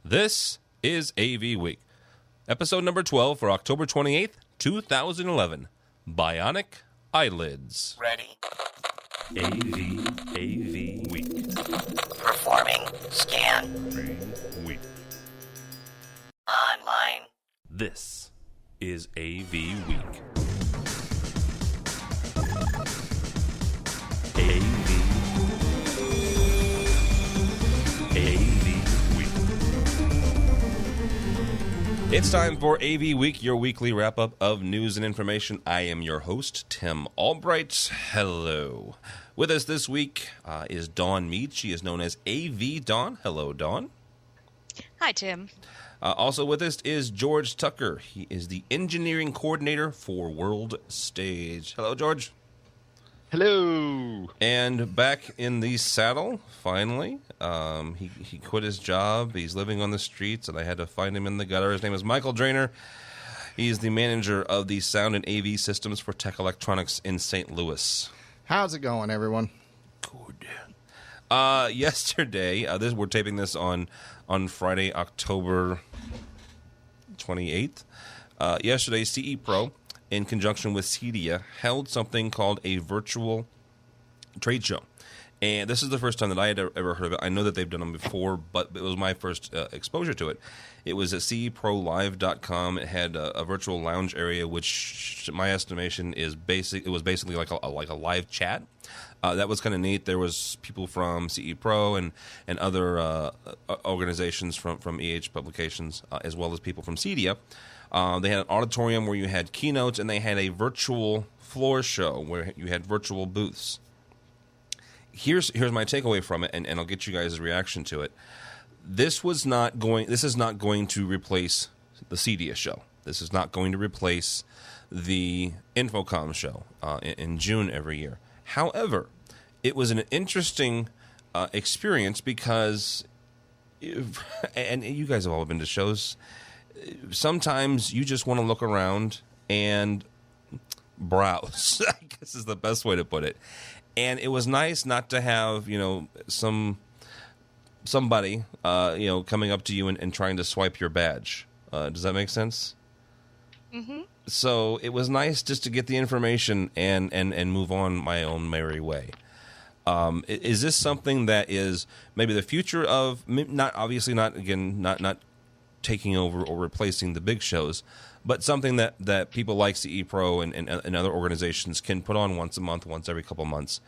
This is AV Week, episode number 12 for October 28th, 2011. Bionic Eyelids. Ready. AV Week. Performing scan. Week. Online. This is AV Week. AV Week. It's time for AV Week, your weekly wrap-up of news and information. I am your host, Tim Albright. Hello. With us this week is Dawn Meade. She is known as AV Dawn. Hello, Dawn. Hi, Tim. Also with us is George Tucker. He is the engineering coordinator for World Stage. Hello, George. Hello. And back in the saddle, finally. He quit his job. He's living on the streets, and I had to find him in the gutter. His name is Michael Drainer. He's the manager of the sound and AV systems for Tech Electronics in St. Louis. How's it going, everyone? Good. Yesterday, we're taping this on Friday, October 28th. Yesterday, CEPro, in conjunction with CEDIA, held something called a virtual trade show. And this is the first time that I had ever heard of it. I know that they've done them before, but it was my first exposure to it. It was at CEProLive.com. It had a virtual lounge area, which, my estimation, is basic. It was basically like a live chat. That was kind of neat. There was people from CEPro and other organizations from EH Publications, as well as people from CEDIA. They had an auditorium where you had keynotes, and they had a virtual floor show where you had virtual booths. Here's my takeaway from it, and I'll get you guys' reaction to it. This is not going to replace the CEDIA show. This is not going to replace the Infocom show in June every year. However, it was an interesting experience because, and you guys have all been to shows, sometimes you just want to look around and browse, I guess is the best way to put it. And it was nice not to have, somebody, coming up to you and trying to swipe your badge. Does that make sense? Mm-hmm. So it was nice just to get the information and move on my own merry way. Is this something that is maybe the future of, not taking over or replacing the big shows, but something that people like CEPro and other organizations can put on once a month, once every couple months,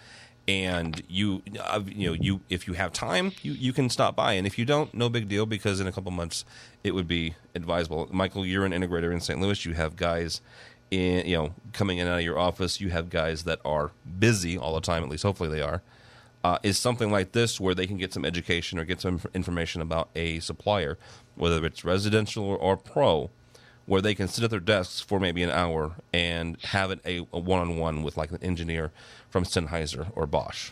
and if you have time, you can stop by, and if you don't, no big deal, because in a couple months it would be advisable. Michael, you're an integrator in St. Louis. You have guys coming in and out of your office. You have guys that are busy all the time. At least hopefully they are. Is something like this where they can get some education or get some information about a supplier, whether it's residential or pro, where they can sit at their desks for maybe an hour and have it a one-on-one with like an engineer from Sennheiser or Bosch?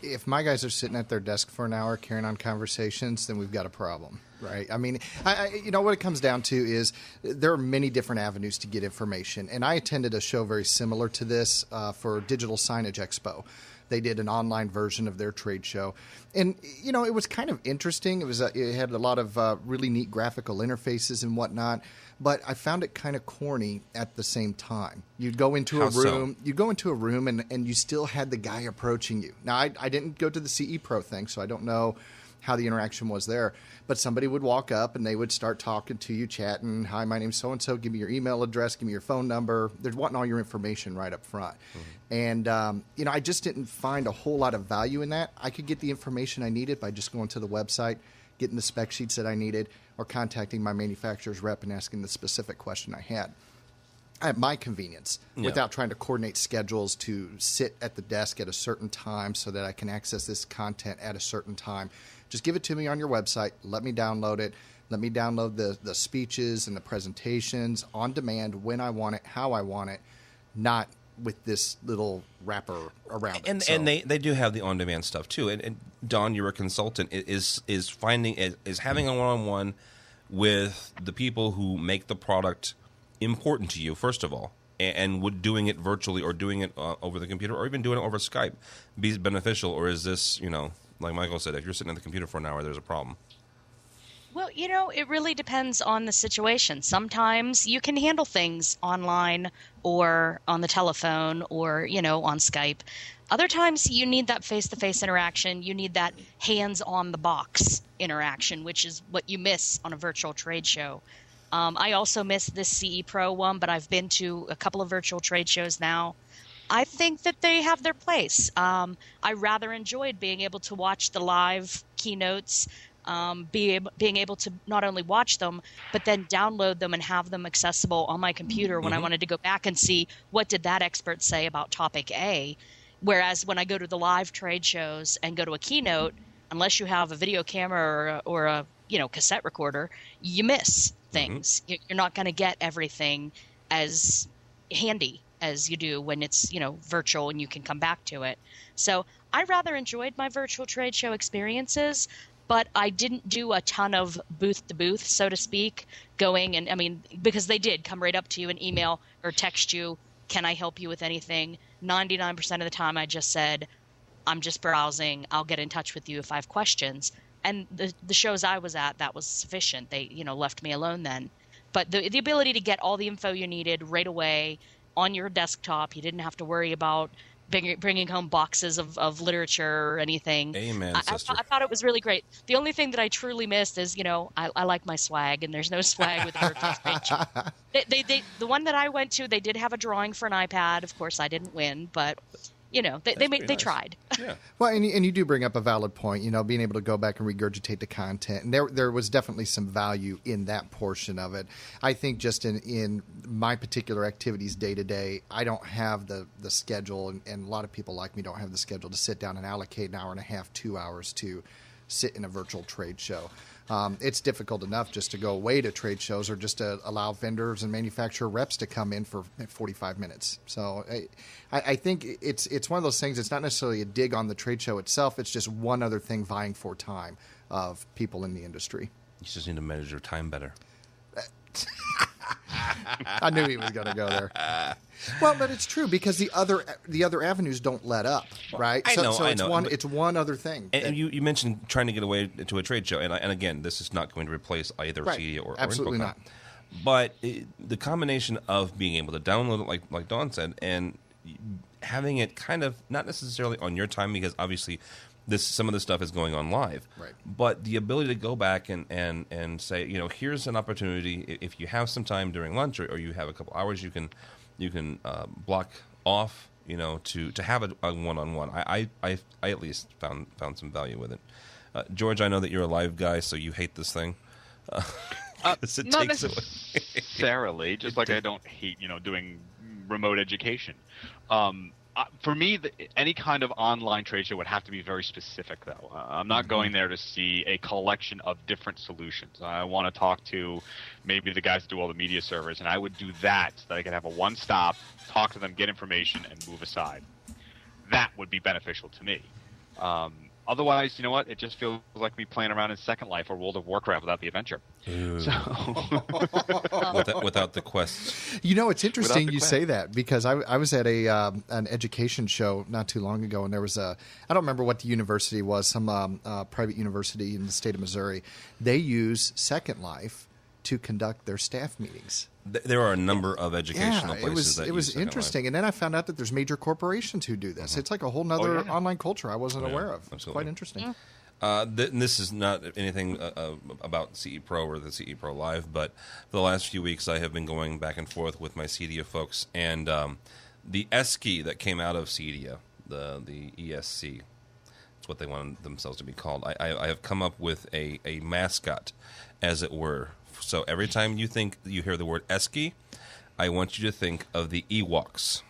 If my guys are sitting at their desk for an hour carrying on conversations, then we've got a problem, right? I mean, what it comes down to is there are many different avenues to get information. And I attended a show very similar to this for Digital Signage Expo. They did an online version of their trade show. And, it was kind of interesting. It had a lot of really neat graphical interfaces and whatnot. But I found it kind of corny at the same time. You'd go into a room, and you still had the guy approaching you. Now, I didn't go to the CEPro thing, so I don't know how the interaction was there. But somebody would walk up, and they would start talking to you, chatting. Hi, my name's so-and-so. Give me your email address. Give me your phone number. They're wanting all your information right up front. Mm-hmm. And, I just didn't find a whole lot of value in that. I could get the information I needed by just going to the website, getting the spec sheets that I needed, or contacting my manufacturer's rep and asking the specific question I had at my convenience, without trying to coordinate schedules to sit at the desk at a certain time so that I can access this content at a certain time. Just give it to me on your website. Let me download it. Let me download the speeches and the presentations on demand when I want it, how I want it, not with this little wrapper around it. And they do have the on-demand stuff too. And Don, you're a consultant. Is having a one-on-one with the people who make the product important to you, first of all, and would doing it virtually or doing it over the computer or even doing it over Skype be beneficial? Or is this, like Michael said, if you're sitting at the computer for an hour, there's a problem? Well, it really depends on the situation. Sometimes you can handle things online or on the telephone or, on Skype. Other times you need that face-to-face interaction. You need that hands-on-the-box interaction, which is what you miss on a virtual trade show. I also miss this CEPro one, but I've been to a couple of virtual trade shows now. I think that they have their place. I rather enjoyed being able to watch the live keynotes, being able to not only watch them, but then download them and have them accessible on my computer when I wanted to go back and see what did that expert say about topic A. Whereas when I go to the live trade shows and go to a keynote, unless you have a video camera or a cassette recorder, you miss things. You're not going to get everything as handy as you do when it's virtual and you can come back to it. So I rather enjoyed my virtual trade show experiences, but I didn't do a ton of booth to booth, so to speak, going and because they did come right up to you and email or text you, can I help you with anything? 99% of the time I just said, I'm just browsing. I'll get in touch with you if I have questions. And the shows I was at, that was sufficient. They, left me alone then. But the ability to get all the info you needed right away on your desktop, you didn't have to worry about bringing home boxes of literature or anything. Amen, sister. I thought it was really great. The only thing that I truly missed is, I like my swag, and there's no swag with a virtual trade show. The one that I went to, they did have a drawing for an iPad. Of course, I didn't win, but they tried. Yeah. Well, and you do bring up a valid point, being able to go back and regurgitate the content. And there was definitely some value in that portion of it. I think just in my particular activities day to day, I don't have the schedule, and a lot of people like me don't have the schedule to sit down and allocate an hour and a half, 2 hours to sit in a virtual trade show. It's difficult enough just to go away to trade shows or just to allow vendors and manufacturer reps to come in for 45 minutes. So I think it's one of those things. It's not necessarily a dig on the trade show itself. It's just one other thing vying for time of people in the industry. You just need to manage your time better. I knew he was going to go there. Well, but it's true because the other avenues don't let up, right? I know. It's one other thing. And you mentioned trying to get away to a trade show, and again, this is not going to replace either CEDIA or absolutely InfoComm. not. But the combination of being able to download it, like Dawn said, and having it kind of not necessarily on your time, because obviously some of this stuff is going on live. Right. But the ability to go back and say, here's an opportunity. If you have some time during lunch or you have a couple hours, you can block off, to have a one-on-one. I at least found some value with it. George, I know that you're a live guy, so you hate this thing. Not necessarily, just like I don't hate, doing remote education. For me, any kind of online trade show would have to be very specific, though. I'm not going there to see a collection of different solutions. I want to talk to maybe the guys that do all the media servers, and I would do that so that I could have a one-stop, talk to them, get information, and move aside. That would be beneficial to me. Otherwise, you know what? It just feels like me playing around in Second Life or World of Warcraft without the adventure. So without the quests. It's interesting you say that because I was at an education show not too long ago, and there was I don't remember what the university was, some private university in the state of Missouri. They use Second Life to conduct their staff meetings. There are a number of educational places that it was interesting. And then I found out that there's major corporations who do this. It's like a whole nother online culture I wasn't aware of. It's quite interesting. This is not anything about CEPro or the CEPro Live, but for the last few weeks I have been going back and forth with my CEDIA folks, and the ESCI that came out of CEDIA, the ESC, that's what they wanted themselves to be called. I have come up with a mascot, as it were. So every time you hear the word ESCI, I want you to think of the Ewoks.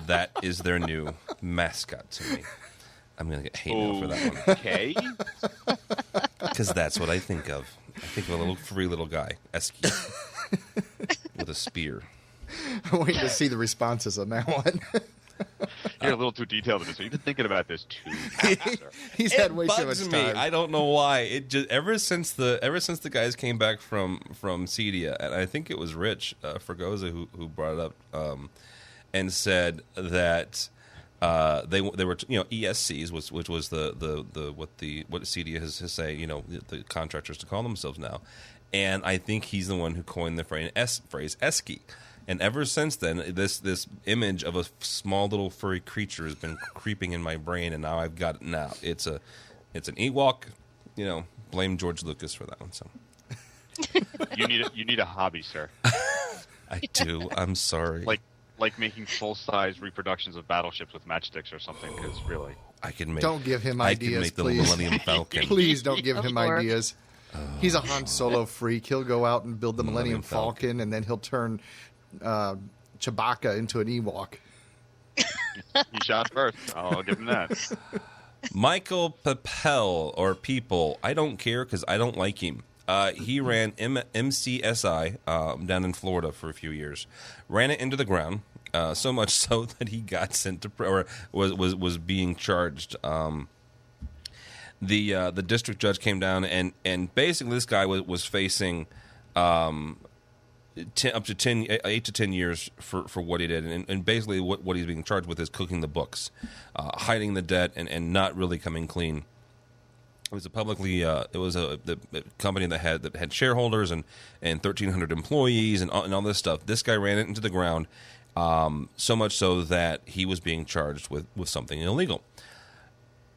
That is their new mascot to me. I'm going to get hate mail for that one. Okay. Because that's what I think of. I think of a little free little guy, ESCI, with a spear. I'm waiting to see the responses on that one. You're a little too detailed in this. You've been thinking about this too fast, sir. He's had way too much time. I don't know why. It just ever since the guys came back from CEDIA, and I think it was Rich Fregosa who brought it up and said that They were ESCs, which was what CEDIA has say the contractors to call themselves now, and I think he's the one who coined the phrase esky, and ever since then this image of a small little furry creature has been creeping in my brain, and now I've got it. Now it's an Ewok. Blame George Lucas for that one. So you need a hobby, sir. I do. I'm sorry. Like making full-size reproductions of battleships with matchsticks or something, because really... Don't give him ideas, I can make the please. Millennium Falcon. Please don't give him ideas. He's a Han Solo freak. He'll go out and build the Millennium Falcon, and then he'll turn Chewbacca into an Ewok. He shot first. I'll give him that. Michael Papel, or People, I don't care because I don't like him. He ran MCSI down in Florida for a few years. Ran it into the ground, so much so that he got sent to or was being charged. The district judge came down and basically this guy was facing up to 8 to 10 years for what he did, and basically what he's being charged with is cooking the books, hiding the debt, and not really coming clean. It was a the company that had shareholders and 1,300 employees and all this stuff. This guy ran it into the ground, so much so that he was being charged with something illegal.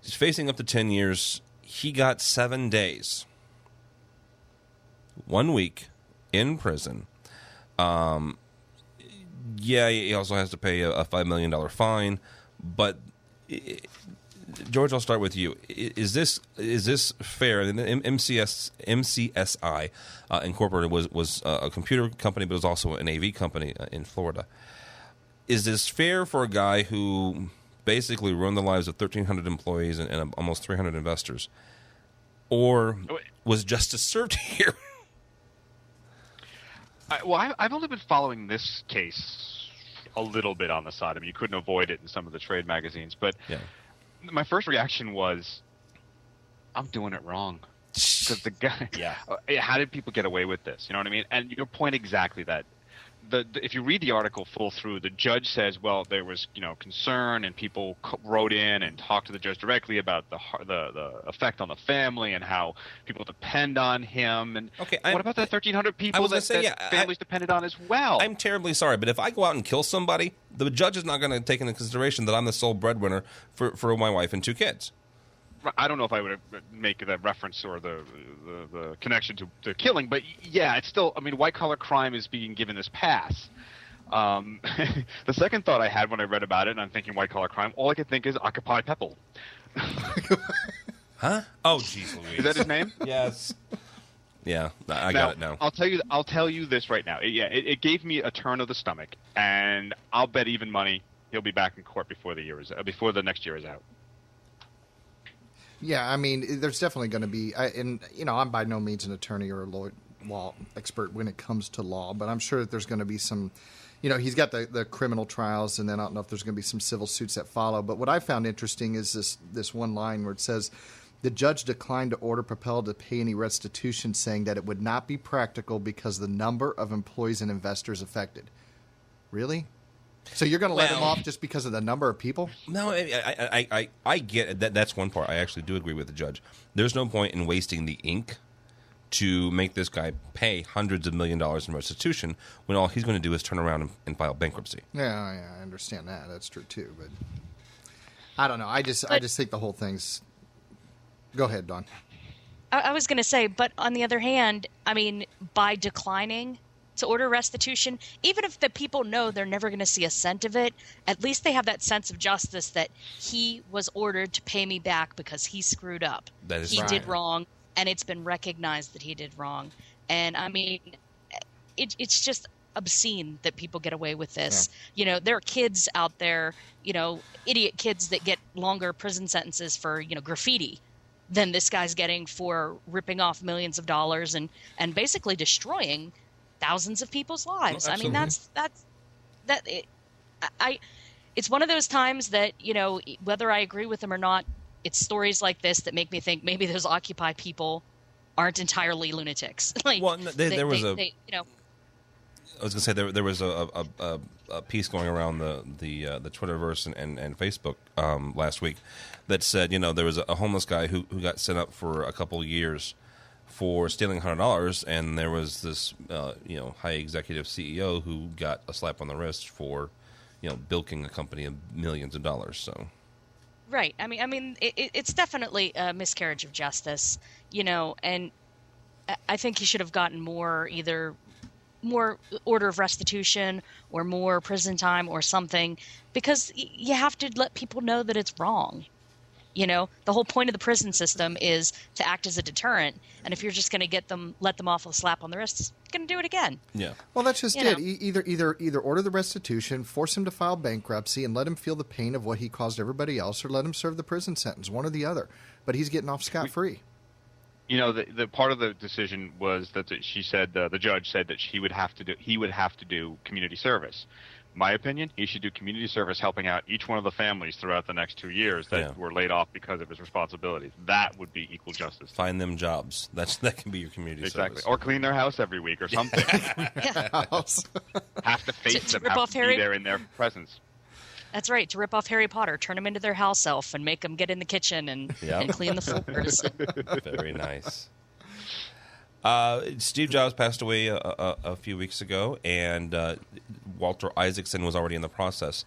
He's facing up to 10 years. He got 7 days, 1 week in prison. He also has to pay a $5 million fine, but. George, I'll start with you. Is this fair? The MCSI Incorporated was a computer company, but it was also an AV company in Florida. Is this fair for a guy who basically ruined the lives of 1,300 employees and almost 300 investors, or was justice served here? I've only been following this case a little bit on the side. I mean, you couldn't avoid it in some of the trade magazines, but. Yeah. My first reaction was, I'm doing it wrong. Because the guy, how did people get away with this? You know what I mean? And your point exactly that. If you read the article full through, the judge says, well, there was concern, and people wrote in and talked to the judge directly about the effect on the family and how people depend on him. And what about the 1,300 people that families depended on as well? I'm terribly sorry, but if I go out and kill somebody, the judge is not going to take into consideration that I'm the sole breadwinner for my wife and 2 kids. I don't know if I would make that reference or the connection to killing, but yeah, it's still. I mean, white collar crime is being given this pass. The second thought I had when I read about it, and I'm thinking white collar crime, all I could think is Occupy Pepple. Huh? Oh, jeez Louise. Is that his name? Yes. Yeah, I got it now. I'll tell you this right now. It gave me a turn of the stomach, and I'll bet even money he'll be back in court before the next year is out. Yeah, I mean, there's definitely going to be, I'm by no means an attorney or a law expert when it comes to law, but I'm sure that there's going to be some, he's got the criminal trials, and then I don't know if there's going to be some civil suits that follow. But what I found interesting is this one line where it says, the judge declined to order Propel to pay any restitution, saying that it would not be practical because the number of employees and investors affected. Really? So you're going to let him off just because of the number of people? No, I get it. That's one part. I actually do agree with the judge. There's no point in wasting the ink to make this guy pay hundreds of $millions in restitution when all he's going to do is turn around and file bankruptcy. Yeah, I understand that. That's true too. But I don't know. I just think the whole thing's. Go ahead, Dawn. I was going to say, but on the other hand, I mean, by declining to order restitution, even if the people know they're never going to see a cent of it, at least they have that sense of justice that he was ordered to pay me back because he screwed up. That is he did wrong, and it's been recognized that he did wrong. And I mean, it's just obscene that people get away with this. Yeah. There are kids out there, idiot kids that get longer prison sentences for, graffiti than this guy's getting for ripping off millions of dollars and basically destroying thousands of people's lives. Oh, I mean, it's one of those times that, whether I agree with them or not, it's stories like this that make me think maybe those Occupy people aren't entirely lunatics. I was going to say there was a piece going around the Twitterverse and Facebook last week that said, there was a homeless guy who got sent up for a couple of years for stealing $100, and there was this high executive CEO who got a slap on the wrist for bilking a company of millions of dollars. So. Right. I mean, it's definitely a miscarriage of justice, and I think he should have gotten more order of restitution or more prison time or something, because you have to let people know that it's wrong. The whole point of the prison system is to act as a deterrent, and if you're just going to let them off with a slap on the wrist, it's going to do it again. Yeah. Well, that's just it. Either order the restitution, force him to file bankruptcy, and let him feel the pain of what he caused everybody else, or let him serve the prison sentence, one or the other. But he's getting off scot-free. The part of the decision was that she said the judge said that he would have to do community service. My opinion, he should do community service, helping out each one of the families throughout the next 2 years that were laid off because of his responsibilities. That would be equal justice. Find them jobs. That can be your community service. Or clean their house every week or something. Have to face them, have to be there in their presence. That's right, to rip off Harry Potter, turn him into their house elf and make them get in the kitchen and clean the floors. Very nice. Steve Jobs passed away a few weeks ago, and Walter Isaacson was already in the process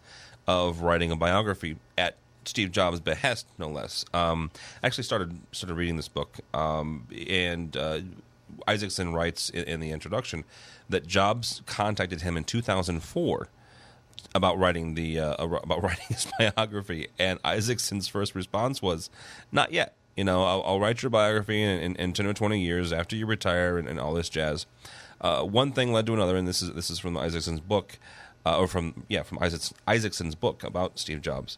of writing a biography at Steve Jobs' behest, no less. Actually started reading this book, and Isaacson writes in the introduction that Jobs contacted him in 2004 about writing his biography, and Isaacson's first response was, "Not yet. I'll write your biography in 10 or 20 years after you retire and all this jazz." One thing led to another, and this is from Isaacson's book, from Isaacson's book about Steve Jobs.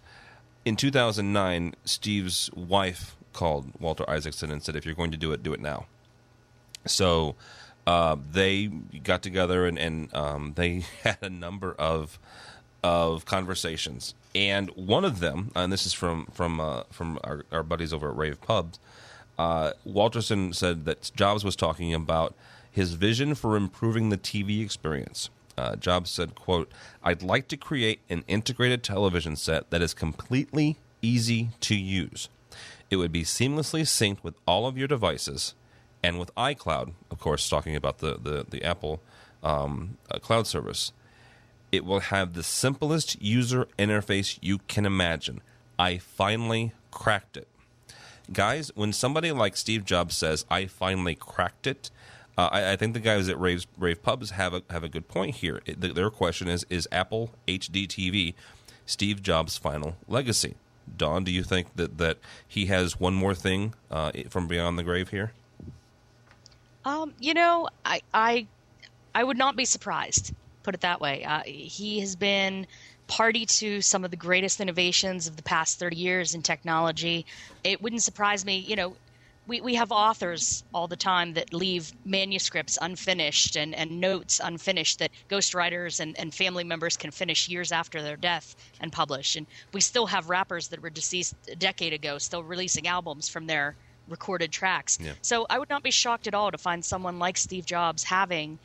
In 2009, Steve's wife called Walter Isaacson and said, "If you're going to do it now." So they got together and they had a number of conversations. And one of them, and this is from our buddies over at Rave Pubs, Walterson said that Jobs was talking about his vision for improving the TV experience. Jobs said, quote, "I'd like to create an integrated television set that is completely easy to use. It would be seamlessly synced with all of your devices and with iCloud," of course, talking about the Apple cloud service. "It will have the simplest user interface you can imagine. I finally cracked it." Guys, when somebody like Steve Jobs says, "I finally cracked it," I think the guys at Rave Pubs have a good point here. Their question is Apple HD TV Steve Jobs' final legacy? Dawn, do you think that he has one more thing from beyond the grave here? I would not be surprised. Put it that way. He has been party to some of the greatest innovations of the past 30 years in technology. It wouldn't surprise me. We have authors all the time that leave manuscripts unfinished and notes unfinished that ghostwriters and family members can finish years after their death and publish. And we still have rappers that were deceased a decade ago still releasing albums from their recorded tracks. Yeah. So I would not be shocked at all to find someone like Steve Jobs having,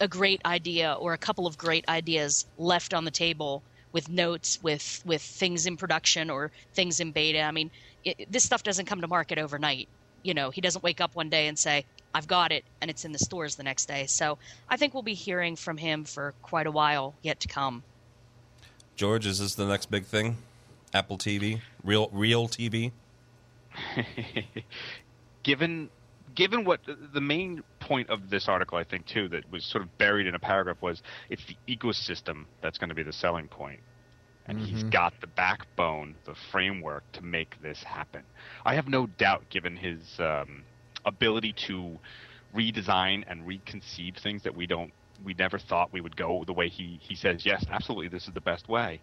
a great idea or a couple of great ideas left on the table with notes, with things in production or things in beta. I mean, this stuff doesn't come to market overnight. He doesn't wake up one day and say, "I've got it," and it's in the stores the next day. So I think we'll be hearing from him for quite a while yet to come. George, is this the next big thing? Apple TV? Real TV? Given what the main point of this article, I think, too, that was sort of buried in a paragraph was it's the ecosystem that's going to be the selling point. And he's got the backbone, the framework to make this happen. I have no doubt, given his ability to redesign and reconceive things that we never thought we would go the way he says, yes, absolutely, this is the best way.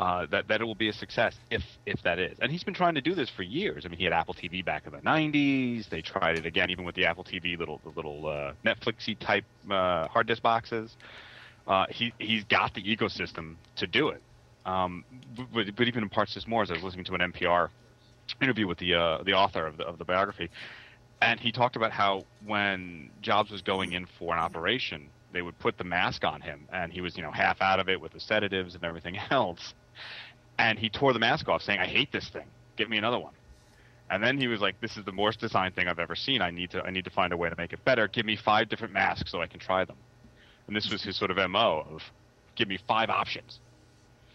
That it will be a success if that is. And he's been trying to do this for years. I mean, he had Apple TV back in the 90s. They tried it again, even with the Apple TV little Netflixy type hard disk boxes. He's got the ecosystem to do it. But even in parts, there's more. As I was listening to an NPR interview with the author of the biography, And he talked about how when Jobs was going in for an operation, they would put the mask on him, and he was, half out of it with the sedatives and everything else. And he tore the mask off, saying, "I hate this thing. Give me another one." And then he was like, "This is the worst design thing I've ever seen. I need to find a way to make it better. Give me 5 different masks so I can try them." And this was his sort of MO of, give me 5 options.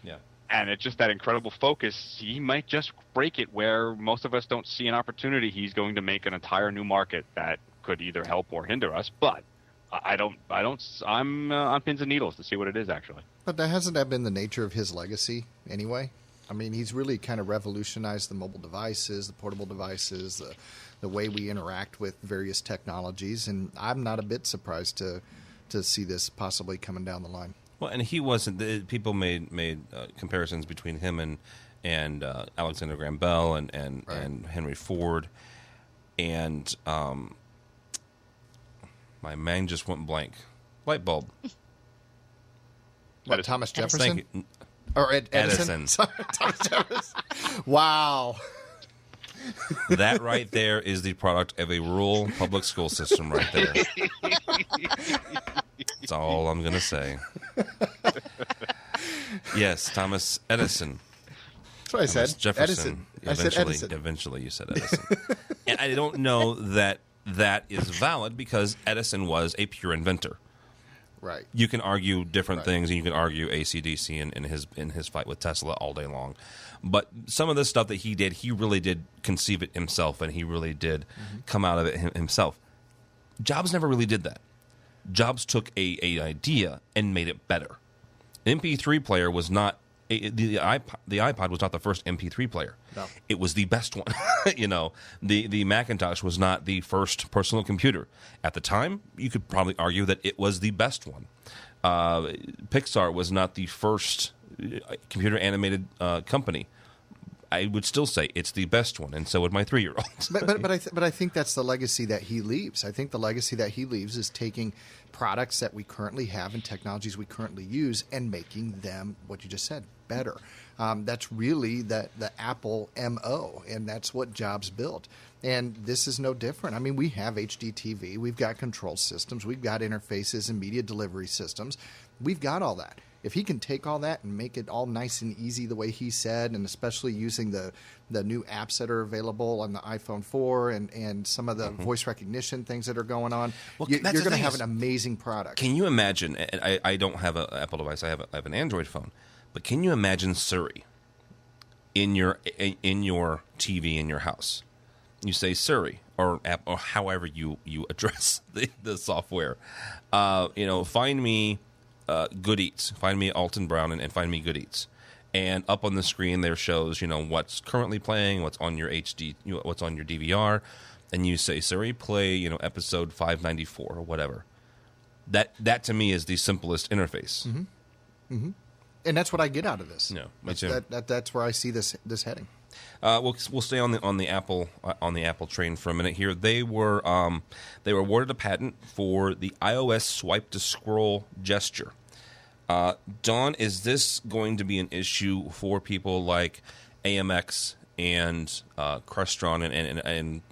Yeah. And it's just that incredible focus. He might just break it where most of us don't see an opportunity. He's going to make an entire new market that could either help or hinder us. But I'm on pins and needles to see what it is, actually. But hasn't that been the nature of his legacy anyway? I mean, he's really kind of revolutionized the mobile devices, the portable devices, the way we interact with various technologies. And I'm not a bit surprised to see this possibly coming down the line. Well, and he wasn't. People made comparisons between him and Alexander Graham Bell and Henry Ford, and my mind just went blank. Light bulb. What, Thomas Jefferson? Thank you. Or Edison? Sorry, Thomas Jefferson. Wow. That right there is the product of a rural public school system right there. That's all I'm going to say. Yes, Thomas Edison. That's what I said. Jefferson. Edison. I said Edison. Eventually you said Edison. And I don't know that is valid because Edison was a pure inventor. Right. You can argue different things, and you can argue AC/DC in his fight with Tesla all day long. But some of the stuff that he did, he really did conceive it himself, and he really did come out of it himself. Jobs never really did that. Jobs took a idea and made it better. An MP3 player was not the iPod was not the first MP3 player. No. It was the best one. The Macintosh was not the first personal computer. At the time, you could probably argue that it was the best one. Pixar was not the first computer animated company. I would still say it's the best one, and so would my 3-year-old. but I think that's the legacy that he leaves. I think the legacy that he leaves is taking products that we currently have and technologies we currently use and making them, what you just said, better. That's really the Apple MO, and that's what Jobs built. And this is no different. I mean, we have HD TV, we've got control systems, we've got interfaces and media delivery systems. We've got all that. If he can take all that and make it all nice and easy the way he said, and especially using the new apps that are available on the iPhone 4 and some of the voice recognition things that are going on, you're going to have an amazing product. Can you imagine, and I don't have an Apple device, I have an Android phone, but can you imagine Siri in your TV in your house? You say Siri or app or however you address the software. Find me Good Eats. Find me Alton Brown and find me Good Eats. And up on the screen there shows what's currently playing, what's on your HD, what's on your DVR, and you say Siri, play episode 594 or whatever. That to me is the simplest interface. Mm-hmm. Mm-hmm. And that's what I get out of this. No, me too. That's where I see this heading. We'll stay on the Apple train for a minute here. They were awarded a patent for the iOS swipe to scroll gesture. Dawn, is this going to be an issue for people like AMX and Crestron and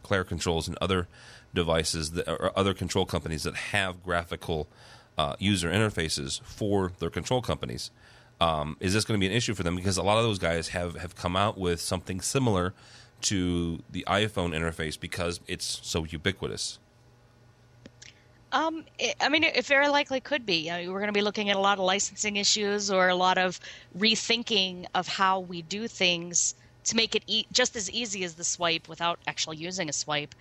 Claire Controls and other devices or other control companies that have graphical user interfaces for their control companies? Is this going to be an issue for them? Because a lot of those guys have come out with something similar to the iPhone interface because it's so ubiquitous. It very likely could be. We're going to be looking at a lot of licensing issues or a lot of rethinking of how we do things to make it just as easy as the swipe without actually using a swipe.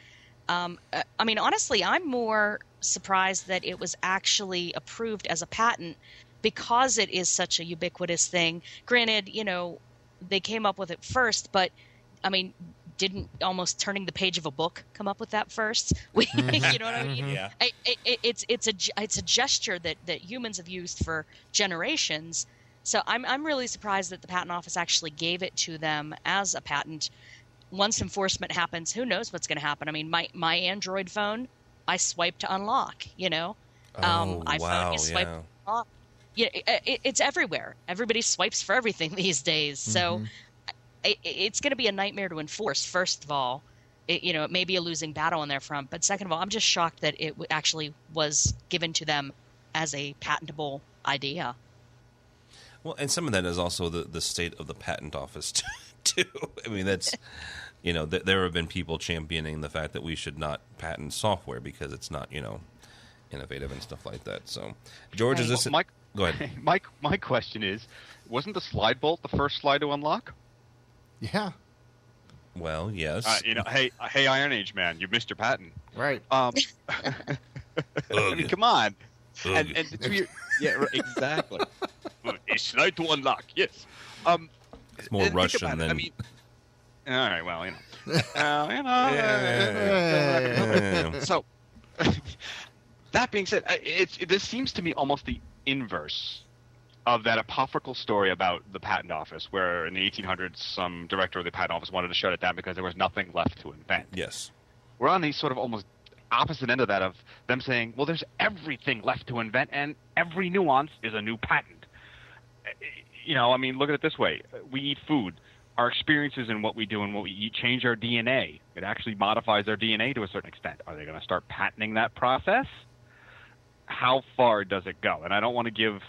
Honestly, I'm more surprised that it was actually approved as a patent because it is such a ubiquitous thing. Granted, they came up with it first, but didn't almost turning the page of a book come up with that first? You know what I mean? Yeah. It's a gesture that humans have used for generations. So I'm really surprised that the patent office actually gave it to them as a patent. Once enforcement happens, who knows what's going to happen? My Android phone, I swipe to unlock. iPhone, wow, you swipe to unlock. Yeah, it's everywhere. Everybody swipes for everything these days. So it's going to be a nightmare to enforce, first of all. it may be a losing battle on their front. But second of all, I'm just shocked that it actually was given to them as a patentable idea. Well, and some of that is also the state of the patent office too. I mean, that's there have been people championing the fact that we should not patent software because it's not innovative and stuff like that. So, George, is this? Mike, go ahead. My question is, wasn't the slide bolt the first slide to unlock? Yeah. Well, yes. Hey, Iron Age man, you missed your patent. Right. I mean, come on. Ugh. And right, exactly. A slide to unlock. Yes. It's more Russian than. I mean, all right. Well, So, that being said, this seems to me almost the inverse of that apocryphal story about the patent office, where in the 1800s, some director of the patent office wanted to shut it down because there was nothing left to invent. Yes. We're on the sort of almost opposite end of that, of them saying, well, there's everything left to invent, and every nuance is a new patent. I mean, look at it this way. We eat food. Our experiences in what we do and what we eat change our DNA. It actually modifies our DNA to a certain extent. Are they going to start patenting that process? How far does it go? And I don't want to give,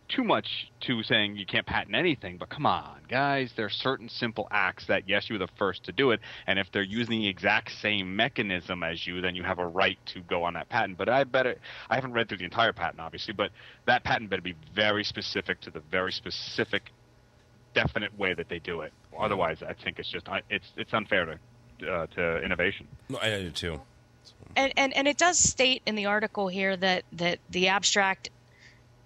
too much to saying you can't patent anything, but come on, guys, there are certain simple acts that, yes, you were the first to do it, and if they're using the exact same mechanism as you, then you have a right to go on that patent. But I haven't read through the entire patent, obviously, but that patent better be very specific to the very specific, definite way that they do it. Otherwise, I think it's just it's unfair to innovation. No, I do too. And it does state in the article here that the abstract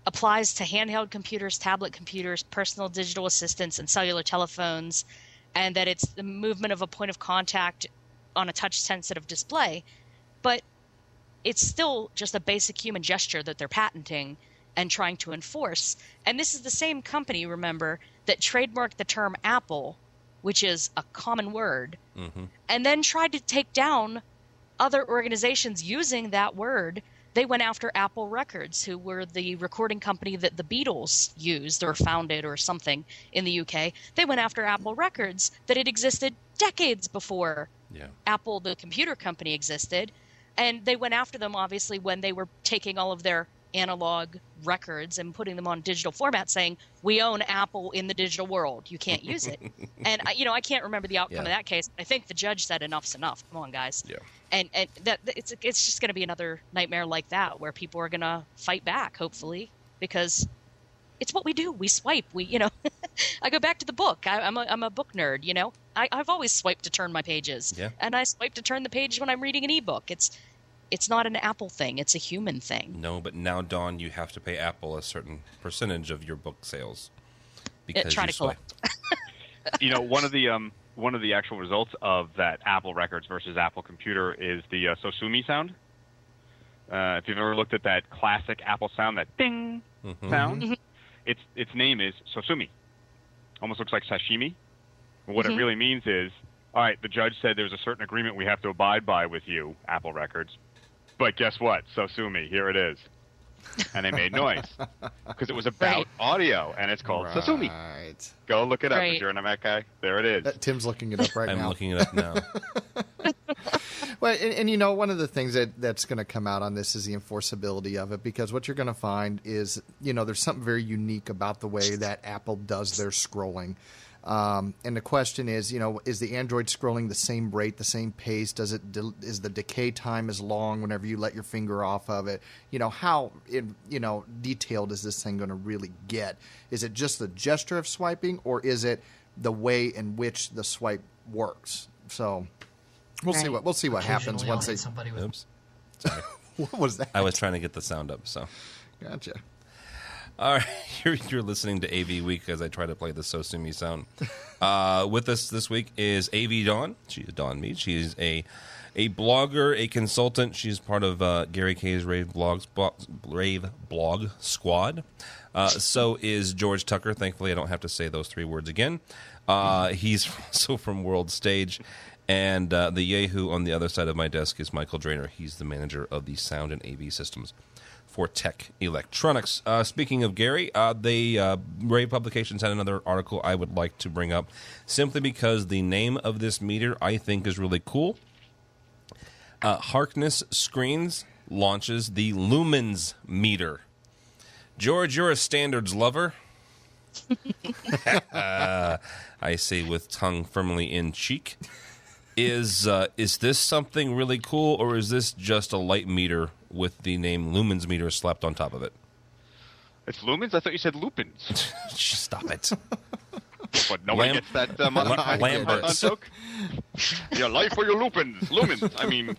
applies to handheld computers, tablet computers, personal digital assistants, and cellular telephones, and that it's the movement of a point of contact on a touch-sensitive display. But it's still just a basic human gesture that they're patenting and trying to enforce. And this is the same company, remember, that trademarked the term Apple, which is a common word, and then tried to take down other organizations using that word. They went after Apple Records, who were the recording company that the Beatles used or founded or something in the UK. They went after Apple Records that had existed decades before Apple, the computer company, existed. And they went after them, obviously, when they were taking all of their analog records and putting them on digital format, saying, we own Apple in the digital world. You can't use it. And, I can't remember the outcome of that case. I think the judge said enough's enough. Come on, guys. Yeah. And that it's just going to be another nightmare like that, where people are going to fight back, hopefully, because it's what we do. We swipe. I go back to the book. I'm a book nerd. I've always swiped to turn my pages, and I swipe to turn the page when I'm reading an ebook. It's not an Apple thing. It's a human thing. No, but now, Dawn, you have to pay Apple a certain percentage of your book sales because try to collect. One of the actual results of that Apple Records versus Apple Computer is the Sosumi sound. If you've ever looked at that classic Apple sound, that ding sound, its name is Sosumi. Almost looks like sashimi. What it really means is, all right, the judge said there's a certain agreement we have to abide by with you, Apple Records. But guess what? Sosumi, here it is. And they made noise because it was about audio, and it's called Sosumi. Go look it up if you're an Mac guy. There it is. Tim's looking it up now. I'm looking it up now. Well, and one of the things that's going to come out on this is the enforceability of it, because what you're going to find is, there's something very unique about the way that Apple does their scrolling. And the question is, is the Android scrolling the same rate, the same pace? Is the decay time as long whenever you let your finger off of it? How detailed is this thing going to really get? Is it just the gesture of swiping, or is it the way in which the swipe works? So we'll see what happens once they. Oops. Sorry. What was that? I was trying to get the sound up. So. Gotcha. All right, you're listening to AV Week as I try to play the Sosumi sound. With us this week is AV Dawn. She's Dawn Meade. She is a blogger, a consultant. She's part of Gary K's Rave Blog Squad. So is George Tucker. Thankfully, I don't have to say those three words again. He's also from World Stage. And the Yahoo on the other side of my desk is Michael Drainer. He's the manager of the sound and AV systems for tech electronics. Speaking of Gary, Ray Publications had another article I would like to bring up, simply because the name of this meter I think is really cool. Harkness Screens launches the Lumens meter. George, you're a standards lover. I say with tongue firmly in cheek. Is this something really cool, or is this just a light meter with the name Lumens meter slapped on top of it? It's lumens? I thought you said lupins. Stop it. What, nobody gets that Lamberts. joke? Your life or your lupins? Lumens. I mean,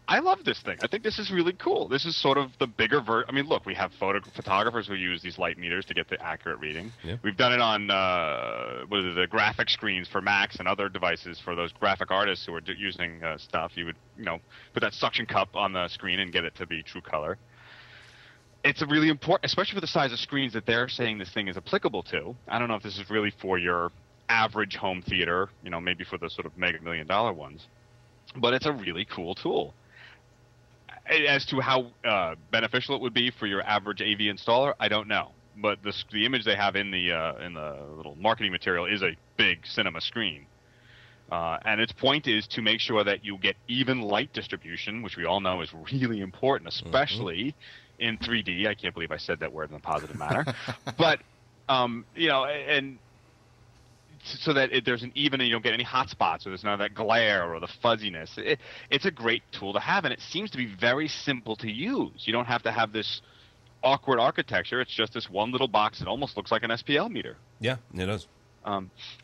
I love this thing. I think this is really cool. This is sort of the bigger I mean, look, we have photographers who use these light meters to get the accurate reading. Yeah. We've done it on the graphic screens for Macs and other devices for those graphic artists who are using stuff. You would, put that suction cup on the screen and get it to be true color. It's a really important, especially for the size of screens that they're saying this thing is applicable to. I don't know if this is really for your average home theater, maybe for the sort of mega $1 million ones. But it's a really cool tool. As to how beneficial it would be for your average AV installer, I don't know. But the image they have in the little marketing material is a big cinema screen. And its point is to make sure that you get even light distribution, which we all know is really important, especially in 3D. I can't believe I said that word in a positive manner. But, and so that there's an even, and you don't get any hot spots, or there's none of that glare or the fuzziness. It's a great tool to have, and it seems to be very simple to use. You don't have to have this awkward architecture. It's just this one little box that almost looks like an SPL meter. Yeah, it does.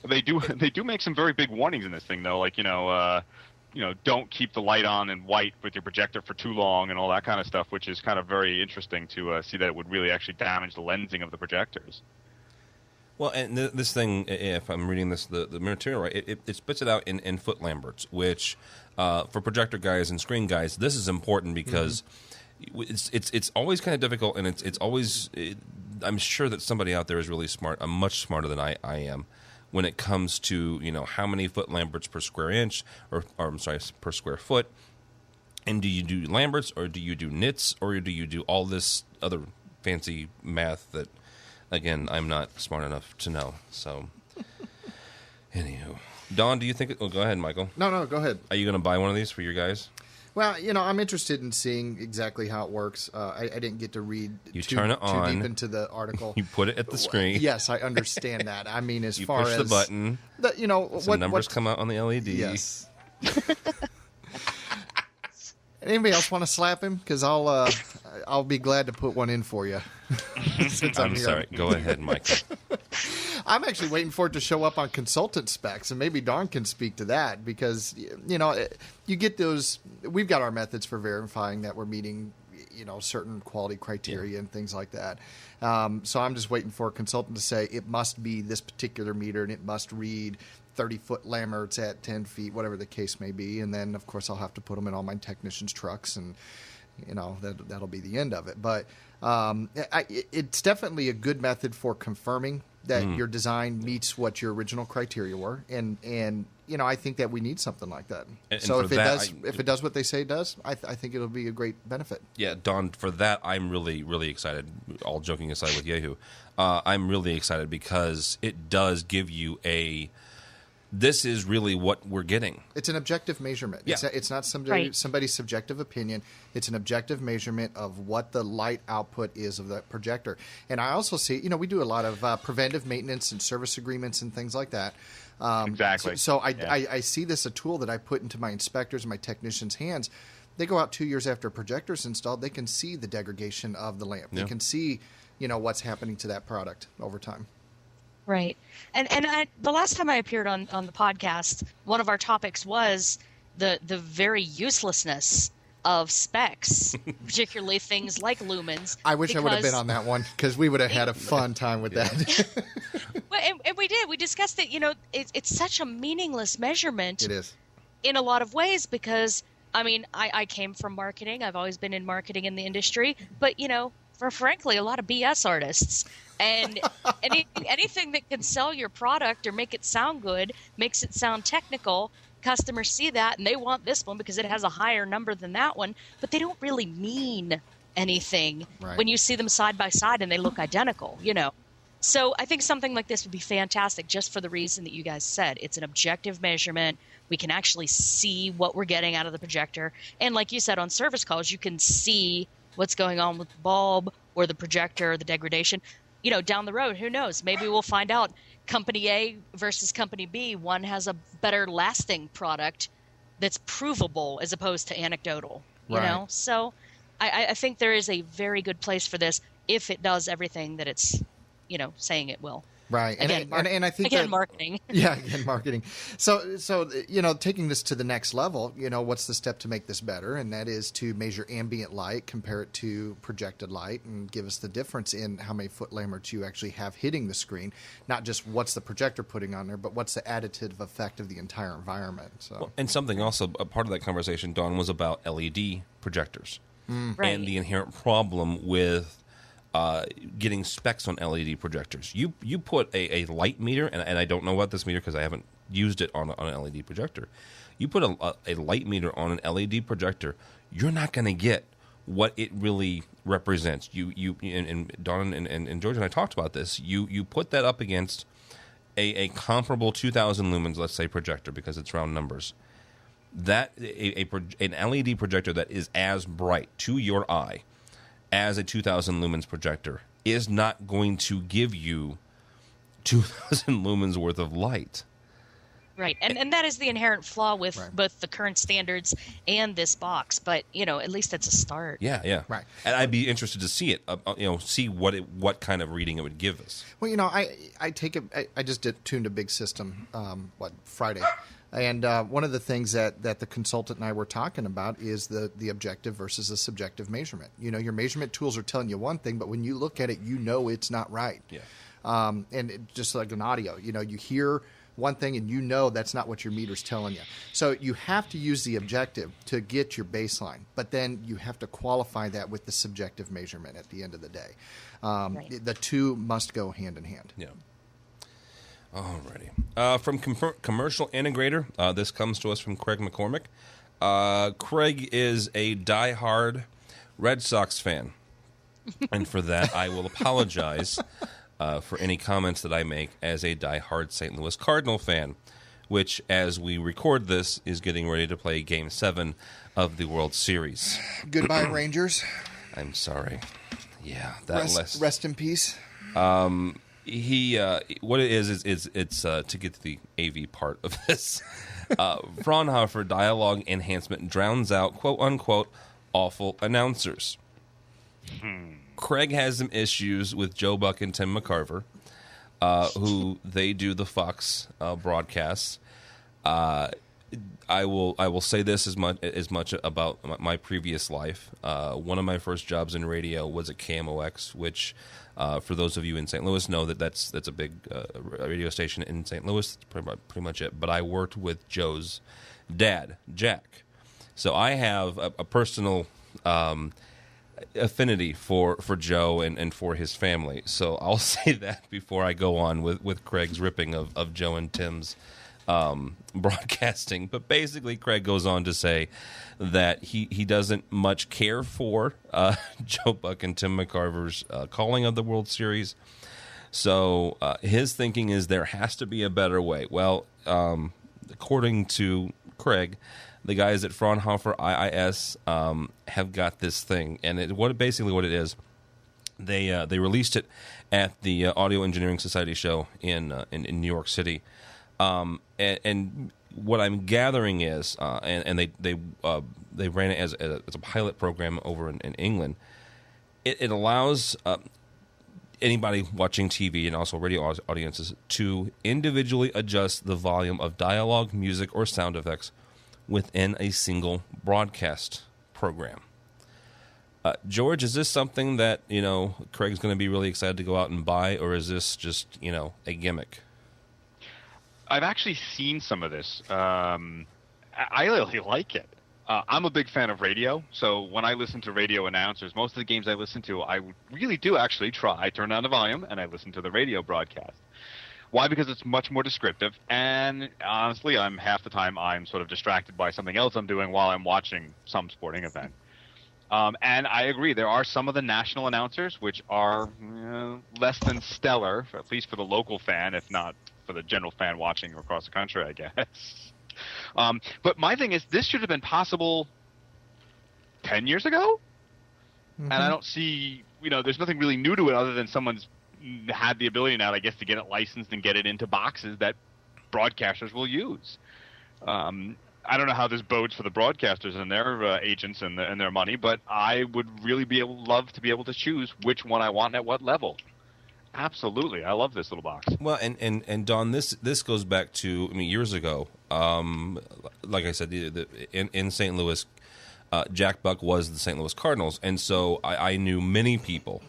They do make some very big warnings in this thing, though, like don't keep the light on in white with your projector for too long and all that kind of stuff, which is kind of very interesting to see that it would really actually damage the lensing of the projectors. Well, and this thing, if I'm reading the material right, it spits it out in foot Lamberts, which for projector guys and screen guys, this is important because it's always kind of difficult, and it's always I'm sure that somebody out there is really smart. I'm much smarter than I am when it comes to how many foot Lamberts per square inch, or I'm sorry, per square foot. And do you do Lamberts, or do you do nits, or do you do all this other fancy math that, again, I'm not smart enough to know. So, anywho. Don, do you think... go ahead, Michael. No, go ahead. Are you going to buy one of these for your guys? Well, I'm interested in seeing exactly how it works. I didn't get to read too deep into the article. You put it at the screen. Yes, I understand that. I mean, as far as... You push the button. Some numbers come out on the LED. Yes. Anybody else want to slap him? Because I'll be glad to put one in for you. I'm sorry. Go ahead, Michael. I'm actually waiting for it to show up on consultant specs, and maybe Don can speak to that because, you get those. We've got our methods for verifying that we're meeting, certain quality criteria and things like that. So I'm just waiting for a consultant to say it must be this particular meter and it must read 30-foot Lamberts at 10 feet, whatever the case may be. And then, of course, I'll have to put them in all my technicians' trucks, and, that'll be the end of it. But it's definitely a good method for confirming that your design meets what your original criteria were. And I think that we need something like that. So if it does what they say it does, I think it'll be a great benefit. Yeah, Don, for that, I'm really, really excited. All joking aside with Yahoo, I'm really excited because it does give you this is really what we're getting. It's an objective measurement. Yeah. It's not somebody's subjective opinion. It's an objective measurement of what the light output is of that projector. And I also see, we do a lot of preventive maintenance and service agreements and things like that. Exactly. So I see this a tool that I put into my inspectors and my technicians' hands. They go out 2 years after a projector's installed. They can see the degradation of the lamp. Yeah. They can see, what's happening to that product over time. Right. And the last time I appeared on the podcast, one of our topics was the very uselessness of specs, particularly things like lumens. I wish I would have been on that one because we would have had a fun time with that. Well, and we did. We discussed that, it's such a meaningless measurement. It is. In a lot of ways because, I came from marketing. I've always been in marketing in the industry. But, for frankly, a lot of BS artists. And anything that can sell your product or make it sound good, makes it sound technical, customers see that and they want this one because it has a higher number than that one, but they don't really mean anything when you see them side by side and they look identical, So I think something like this would be fantastic just for the reason that you guys said. It's an objective measurement. We can actually see what we're getting out of the projector. And like you said, on service calls, you can see what's going on with the bulb or the projector, the degradation. Down the road, who knows? Maybe we'll find out company A versus company B. One has a better lasting product that's provable as opposed to anecdotal, you know? So I think there is a very good place for this if it does everything that it's, saying it will. Right. Again, and I think marketing. Yeah, again, marketing. So taking this to the next level, what's the step to make this better? And that is to measure ambient light, compare it to projected light, and give us the difference in how many foot lamberts you actually have hitting the screen. Not just what's the projector putting on there, but what's the additive effect of the entire environment. So, well, and something also, a part of that conversation, Dawn, was about LED projectors and the inherent problem with getting specs on LED projectors. You put a light meter, and I don't know about this meter because I haven't used it on an LED projector. You put a light meter on an LED projector, you're not going to get what it really represents. And Dawn and George and I talked about this. You put that up against a comparable 2,000 lumens, let's say, projector, because it's round numbers. That an LED projector that is as bright to your eye as a 2,000 lumens projector is not going to give you 2,000 lumens worth of light. Right. And that is the inherent flaw with both the current standards and this box. But, at least it's a start. Yeah. Right. And I'd be interested to see it, see what kind of reading it would give us. Well, I just tuned a big system, Friday. And one of the things that the consultant and I were talking about is the objective versus the subjective measurement. Your measurement tools are telling you one thing, but when you look at it, it's not right. Yeah. And just like an audio, you hear one thing and that's not what your meter's telling you. So you have to use the objective to get your baseline, but then you have to qualify that with the subjective measurement at the end of the day. The two must go hand in hand. Yeah. Alrighty. From Commercial Integrator, this comes to us from Craig McCormick. Craig is a diehard Red Sox fan, and for that I will apologize for any comments that I make as a diehard St. Louis Cardinal fan, which, as we record this, is getting ready to play Game 7 of the World Series. Goodbye, Rangers. I'm sorry. Yeah, rest in peace. What it is it's to get to the AV part of this. Fraunhofer dialogue enhancement drowns out quote unquote awful announcers. Craig has some issues with Joe Buck and Tim McCarver, who they do the Fox broadcasts. I will say this as much about my previous life. One of my first jobs in radio was at KMOX, which, for those of you in St. Louis, know that's a big radio station in St. Louis. That's pretty much it. But I worked with Joe's dad, Jack, so I have a personal affinity for Joe and for his family. So I'll say that before I go on with Craig's ripping of Joe and Tim's broadcasting. But basically, Craig goes on to say that he doesn't much care for Joe Buck and Tim McCarver's calling of the World Series. So his thinking is there has to be a better way. Well, according to Craig, the guys at Fraunhofer IIS have got this thing, and what it is, they released it at the Audio Engineering Society show in New York City. And what I'm gathering is, and they ran it as a pilot program over in England. It allows anybody watching TV and also radio audiences to individually adjust the volume of dialogue, music, or sound effects within a single broadcast program. George, is this something that Craig's going to be really excited to go out and buy, or is this just a gimmick? I've actually seen some of this. I really like it. I'm a big fan of radio, so when I listen to radio announcers, most of the games I listen to, I really do actually try. I turn down the volume and I listen to the radio broadcast. Why? Because it's much more descriptive, and honestly, half the time I'm sort of distracted by something else I'm doing while I'm watching some sporting event. And I agree, there are some of the national announcers which are less than stellar, at least for the local fan, if not for the general fan watching across the country, I guess. But my thing is, this should have been possible 10 years ago, and I don't see, there's nothing really new to it other than someone's had the ability now, I guess, to get it licensed and get it into boxes that broadcasters will use. I don't know how this bodes for the broadcasters and their agents and their money, but I would really love to be able to choose which one I want at what level. Absolutely, I love this little box. Well, and Don, this goes back to years ago. Like I said, in St. Louis, Jack Buck was the St. Louis Cardinals, and so I knew many people,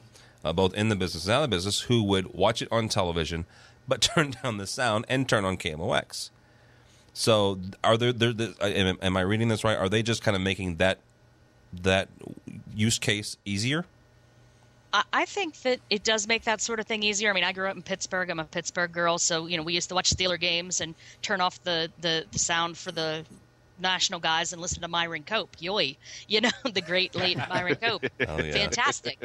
both in the business and out of the business, who would watch it on television, but turn down the sound and turn on KMOX. So, are there? Am I reading this right? Are they just kind of making that use case easier? I think that it does make that sort of thing easier. I mean, I grew up in Pittsburgh. I'm a Pittsburgh girl, so we used to watch Steeler games and turn off the sound for the national guys and listen to Myron Cope. Yoy, the great late Myron Cope. Oh, yeah. Fantastic,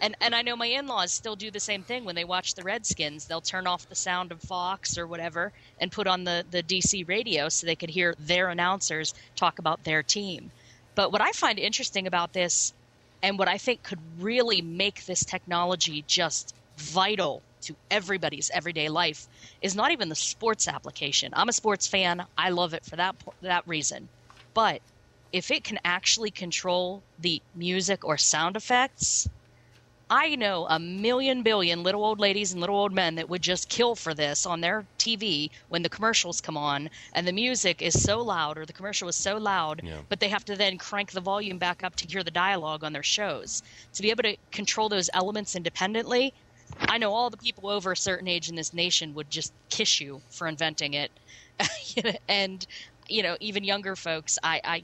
And I know my in-laws still do the same thing when they watch the Redskins. They'll turn off the sound of Fox or whatever and put on the DC radio so they could hear their announcers talk about their team. But what I find interesting about this, and what I think could really make this technology just vital to everybody's everyday life, is not even the sports application. I'm a sports fan. I love it for that reason. But if it can actually control the music or sound effects, I know a million billion little old ladies and little old men that would just kill for this on their TV when the commercials come on and the music is so loud or the commercial is so loud, but they have to then crank the volume back up to hear the dialogue on their shows. To be able to control those elements independently, I know all the people over a certain age in this nation would just kiss you for inventing it. And, even younger folks,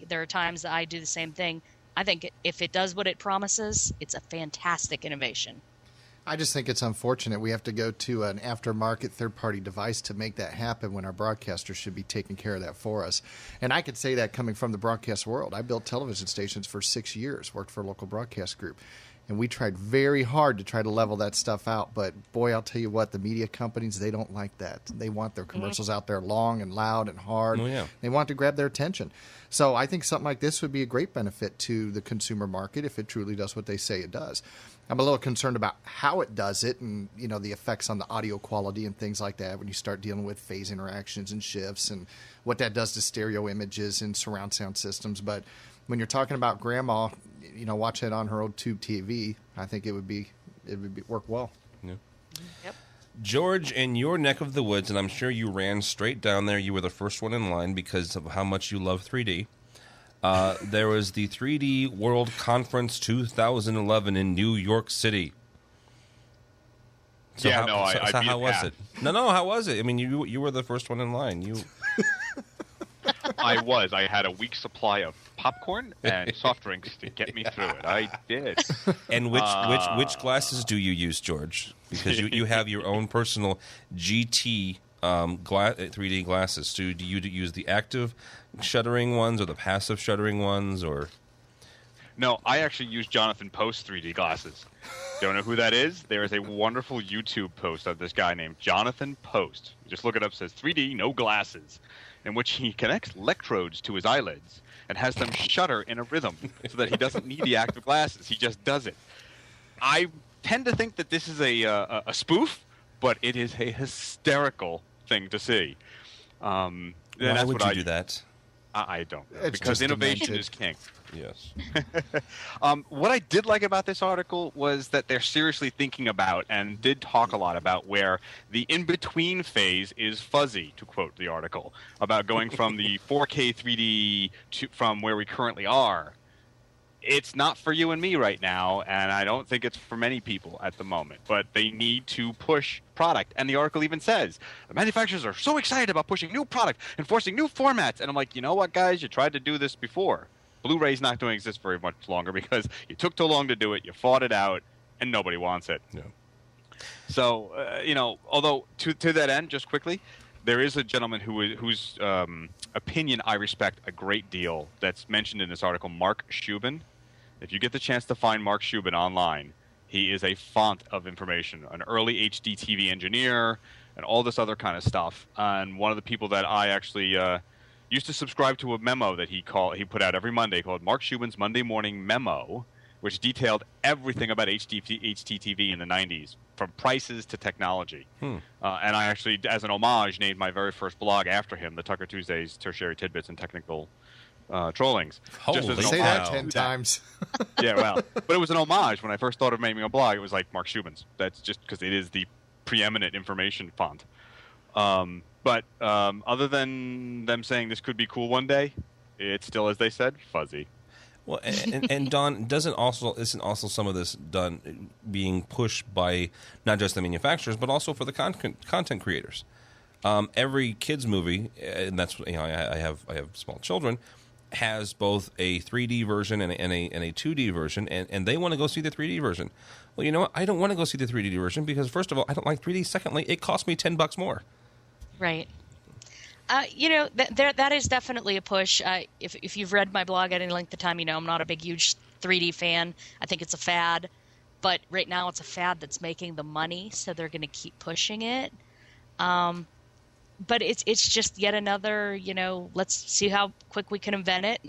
there are times that I do the same thing. I think if it does what it promises, it's a fantastic innovation. I just think it's unfortunate we have to go to an aftermarket third-party device to make that happen when our broadcasters should be taking care of that for us. And I could say that coming from the broadcast world. I built television stations for 6 years, worked for a local broadcast group. And we tried very hard to try to level that stuff out. But, boy, I'll tell you what, the media companies, they don't like that. They want their commercials out there long and loud and hard. Oh, yeah. They want to grab their attention. So I think something like this would be a great benefit to the consumer market if it truly does what they say it does. I'm a little concerned about how it does it and, the effects on the audio quality and things like that when you start dealing with phase interactions and shifts and what that does to stereo images and surround sound systems. But when you're talking about grandma, watching it on her old tube TV, I think it would work well. Yeah. Yep. George, in your neck of the woods, and I'm sure you ran straight down there. You were the first one in line because of how much you love 3D. There was the 3D World Conference 2011 in New York City. So how was it? No, how was it? I mean, you were the first one in line. I was. I had a week's supply of popcorn and soft drinks to get me through it. I did. And which glasses do you use, George? Because you have your own personal GT 3D glasses. So do you use the active shuttering ones or the passive shuttering ones, or? No, I actually use Jonathan Post's 3D glasses. Don't know who that is? There is a wonderful YouTube post of this guy named Jonathan Post. Just look it up. Says 3D, no glasses, in which he connects electrodes to his eyelids and has them shutter in a rhythm so that he doesn't need the active glasses. He just does it. I tend to think that this is a spoof, but it is a hysterical thing to see. Why would you do that? I don't know. It's Because just innovation demented. is king. Yes. What I did like about this article was that they're seriously thinking about and did talk a lot about where the in-between phase is fuzzy, to quote the article, about going from the 4K 3D from where we currently are. It's not for you and me right now, and I don't think it's for many people at the moment, but they need to push product. And the article even says, the manufacturers are so excited about pushing new product and forcing new formats. And I'm like, you know what, guys? You tried to do this before. Blu-ray's not going to exist very much longer because you took too long to do it, you fought it out, and nobody wants it. Yeah. So, although to that end, just quickly, there is a gentleman whose opinion I respect a great deal that's mentioned in this article, Mark Shubin. If you get the chance to find Mark Shubin online, he is a font of information, an early HD TV engineer, and all this other kind of stuff. And one of the people that I actually used to subscribe to a memo that he put out every Monday called Mark Shubin's Monday Morning Memo, which detailed everything about HDTV in the 90s, from prices to technology. And I actually, as an homage, named my very first blog after him, the Tucker Tuesdays Tertiary Tidbits and Technical Trollings. Holy just as an Say homage that to 10 times. Yeah, well, but it was an homage. When I first thought of making a blog, it was like Mark Shubin's. That's just because it is the preeminent information font. But other than them saying this could be cool one day, it's still, as they said, fuzzy. Well, and Don, isn't also some of this done being pushed by not just the manufacturers, but also for the content creators? Every kids movie, and that's I have small children, has both a 3D version and a 2D version, and they want to go see the 3D version. Well, you know what? I don't want to go see the 3D version because first of all, I don't like 3D. Secondly, it cost me $10 more. Right. That is definitely a push. If you've read my blog at any length of time, I'm not a big, huge 3D fan. I think it's a fad. But right now it's a fad that's making the money, so they're going to keep pushing it. But it's just yet another, let's see how quick we can invent it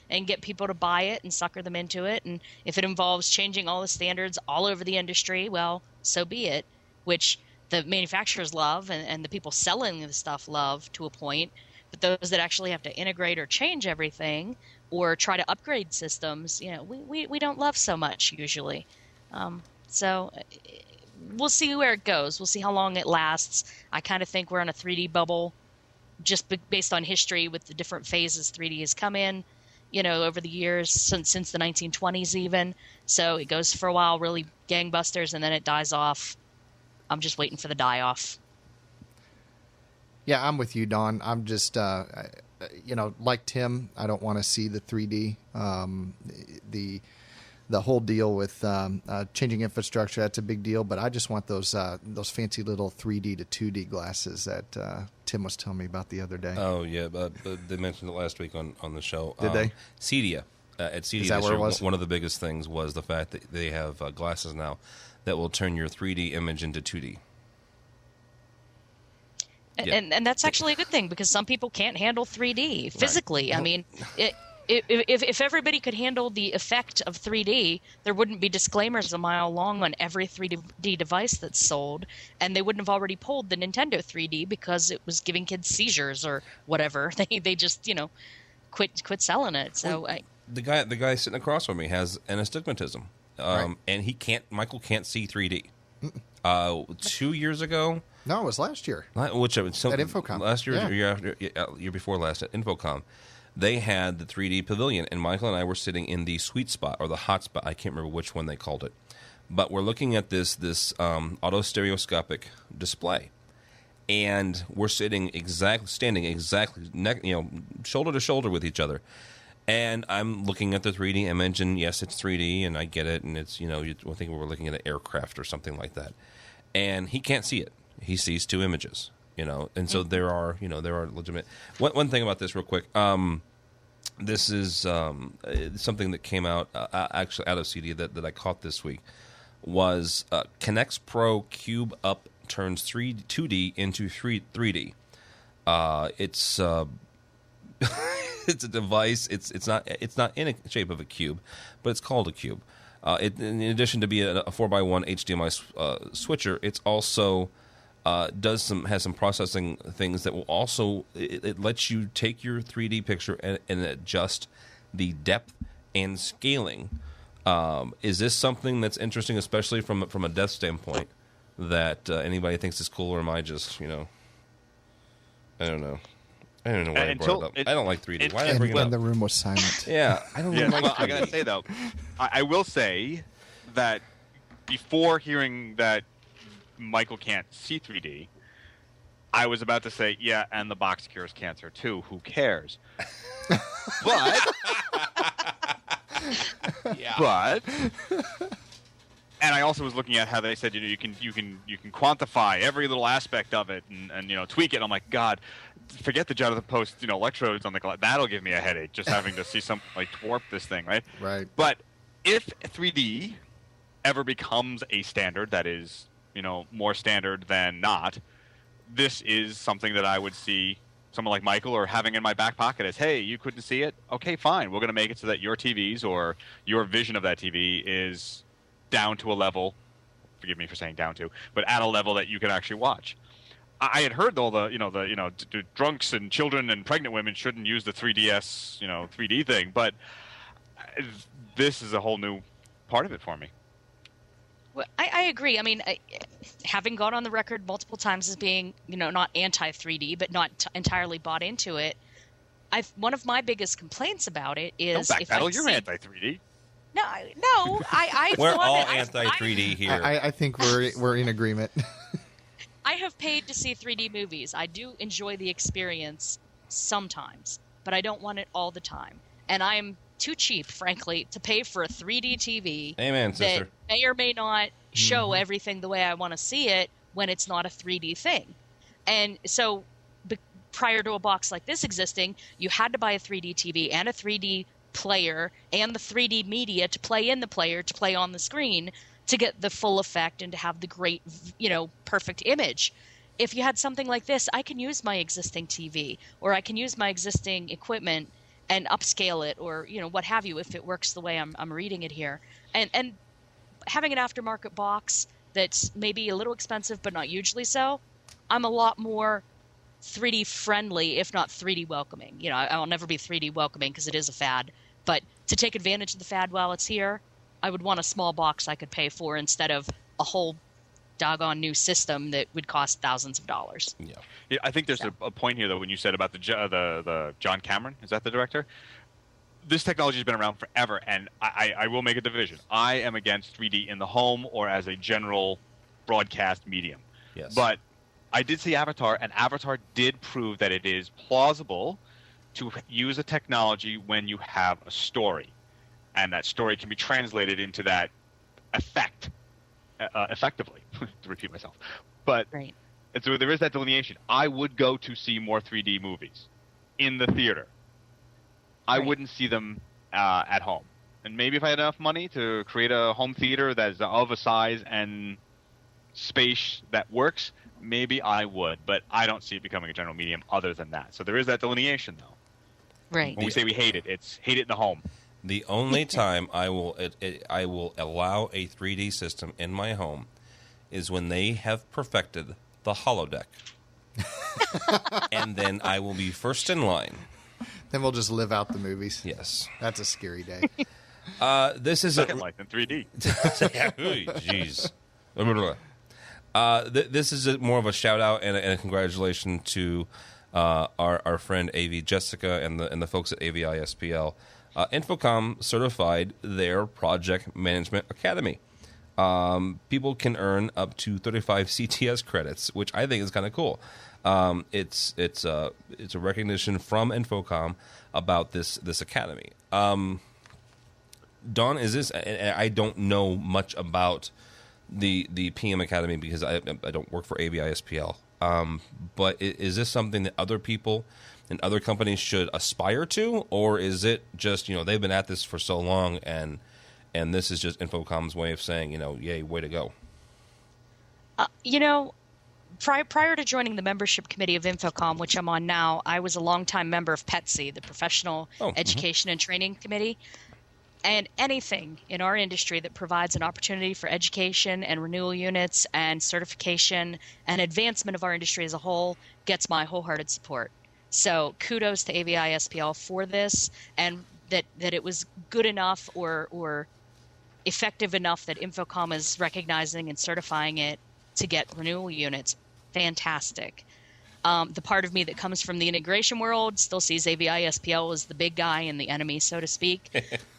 and get people to buy it and sucker them into it. And if it involves changing all the standards all over the industry, well, so be it, which the manufacturers love and the people selling the stuff love to a point. But those that actually have to integrate or change everything or try to upgrade systems, we don't love so much usually. So we'll see where it goes. We'll see how long it lasts. I kind of think we're in a 3D bubble just based on history with the different phases 3D has come in, over the years since the 1920s even. So it goes for a while, really gangbusters, and then it dies off. I'm just waiting for the die-off. Yeah, I'm with you, Don. I'm just, like Tim, I don't want to see the 3D. The whole deal with changing infrastructure, that's a big deal. But I just want those fancy little 3D to 2D glasses that Tim was telling me about the other day. Oh, yeah. But they mentioned it last week on the show. Did they? Cedia. At Cedia Is that this where year, it was? one of the biggest things was the fact that they have glasses now that will turn your 3D image into 2D. Yeah. And that's actually a good thing because some people can't handle 3D physically. Right. I mean, if everybody could handle the effect of 3D, there wouldn't be disclaimers a mile long on every 3D device that's sold, and they wouldn't have already pulled the Nintendo 3D because it was giving kids seizures or whatever. They just quit selling it. So the guy sitting across from me has an astigmatism, right. And Michael can't see 3D. 2 years ago. No, it was last year. At Infocom. Last year, year before last at Infocom, they had the 3D pavilion, and Michael and I were sitting in the sweet spot or the hot spot. I can't remember which one they called it, but we're looking at this auto stereoscopic display, and we're standing exactly shoulder to shoulder with each other. And I'm looking at the 3D image, and yes, it's 3D, and I get it, and it's I think we were looking at an aircraft or something like that, and he can't see it. He sees two images, and so there are legitimate. One thing about this, real quick, this is something that came out actually out of CD that I caught this week was Connects Pro Cube Up turns 2D into 3D. It's it's a device. It's not in a shape of a cube, but it's called a cube. In addition to being a 4x1 HDMI switcher, it's also has some processing things that will also it lets you take your 3D picture and adjust the depth and scaling. Is this something that's interesting, especially from a depth standpoint, that anybody thinks is cool, or am I just I don't know. I don't know why I brought it up. I don't like 3D. Why did I bring it up? And the room was silent. Yeah, I don't like 3D. Well, I gotta say though, I will say that before hearing that Michael can't see 3D, I was about to say, yeah, and the box cures cancer too. Who cares? But And I also was looking at how they said, you can quantify every little aspect of it and tweak it. I'm like, God, forget the Jonathan Post, electrodes on the glass. That'll give me a headache just having to see something like dwarf this thing, right? Right. But if 3D ever becomes a standard that is, more standard than not, this is something that I would see someone like Michael or having in my back pocket as, hey, you couldn't see it? Okay, fine. We're going to make it so that your TVs or your vision of that TV is down to a level, forgive me for saying down to, but at a level that you can actually watch. I had heard though the drunks and children and pregnant women shouldn't use the 3DS 3D thing, but this is a whole new part of it for me. Well, I agree. I mean, having gone on the record multiple times as being, not anti-3D, but not entirely bought into it, one of my biggest complaints about it is... Don't backpedal, you're anti-3D. No, I we're all anti-3D here. I think we're in agreement. I have paid to see 3D movies. I do enjoy the experience sometimes, but I don't want it all the time. And I am too cheap, frankly, to pay for a 3D TV Amen, sister. that may or may not show everything the way I want to see it when it's not a 3D thing. And so prior to a box like this existing, you had to buy a 3D TV and a 3D player and the 3D media to play in the player to play on the screen to get the full effect and to have the great, perfect image. If you had something like this, I can use my existing TV or I can use my existing equipment and upscale it or, what have you, if it works the way I'm reading it here. And having an aftermarket box that's maybe a little expensive but not hugely so, I'm a lot more 3D friendly, if not 3D welcoming. I'll never be 3D welcoming because it is a fad. But to take advantage of the fad while it's here, I would want a small box I could pay for instead of a whole doggone new system that would cost thousands of dollars. Yeah, I think there's a point here, though, when you said about the John Cameron, is that the director? This technology has been around forever, and I will make a division. I am against 3D in the home or as a general broadcast medium. Yes. But I did see Avatar, and Avatar did prove that it is plausible to use a technology when you have a story, and that story can be translated into that effect effectively, to repeat myself. But right. And so there is that delineation. I would go to see more 3D movies in the theater. I wouldn't see them at home. And maybe if I had enough money to create a home theater that's of a size and space that works, maybe I would. But I don't see it becoming a general medium other than that. So there is that delineation, though. Right. When we say we hate it, it's hate it in the home. The only time I will allow a 3D system in my home is when they have perfected the holodeck. And then I will be first in line. Then we'll just live out the movies. Yes. That's a scary day. This is Second Life in 3D. Jeez. This is more of a shout out and a congratulations to our friend AV Jessica and the folks at AVISPL. Infocom certified their Project Management Academy. People can earn up to 35 CTS credits, which I think is kind of cool. It's a recognition from Infocom about this academy. Dawn, is this? I don't know much about the PM Academy because I don't work for AVISPL. But is this something that other people and other companies should aspire to, or is it just they've been at this for so long and this is just Infocom's way of saying yay, way to go? Prior to joining the membership committee of Infocom, which I'm on now, I was a longtime member of PETC, the Professional Education and Training Committee. And anything in our industry that provides an opportunity for education and renewal units and certification and advancement of our industry as a whole gets my wholehearted support. So kudos to AVISPL for this, and that it was good enough or effective enough that Infocom is recognizing and certifying it to get renewal units. Fantastic. The part of me that comes from the integration world still sees AVISPL as the big guy and the enemy, so to speak.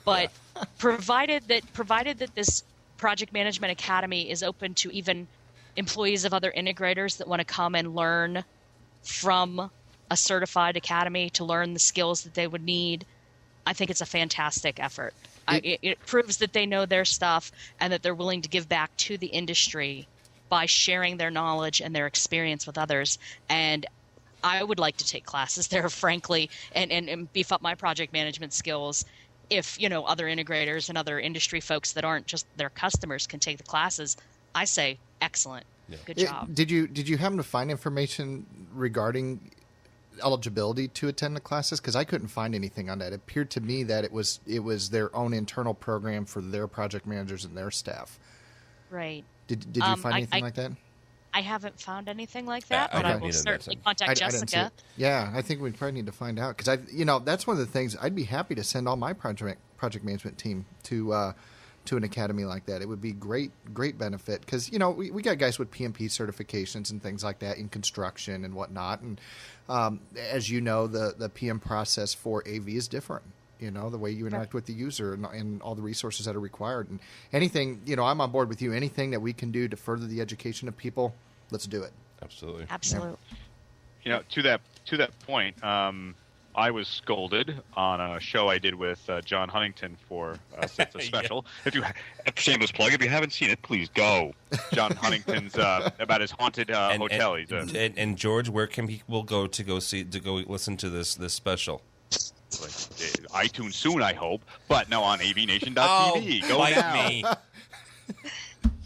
But provided that this Project Management Academy is open to even employees of other integrators that want to come and learn from a certified academy to learn the skills that they would need, I think it's a fantastic effort. It proves that they know their stuff and that they're willing to give back to the industry by sharing their knowledge and their experience with others. And I would like to take classes there, frankly, and beef up my project management skills. If, other integrators and other industry folks that aren't just their customers can take the classes, I say excellent. Yeah. Good job. Did you happen to find information regarding eligibility to attend the classes? Because I couldn't find anything on that. It appeared to me that it was their own internal program for their project managers and their staff. Right. Did you find anything like that? I haven't found anything like that, but I will certainly contact Jessica. Yeah, I think we probably need to find out, because that's one of the things. I'd be happy to send all my project management team to an academy like that. It would be great benefit, because we got guys with PMP certifications and things like that in construction and whatnot, and as you know, the PM process for AV is different. The way you interact with the user and all the resources that are required. And anything, I'm on board with you. Anything that we can do to further the education of people, let's do it. Absolutely. Yeah. To that point, I was scolded on a show I did with John Huntington for it's a special. Yeah. Shameless plug. If you haven't seen it, please go. John Huntington's about his haunted hotel. And George, where can people go listen to this special? iTunes soon, I hope. But no, on AVNation.tv. Oh, go bite now. Me.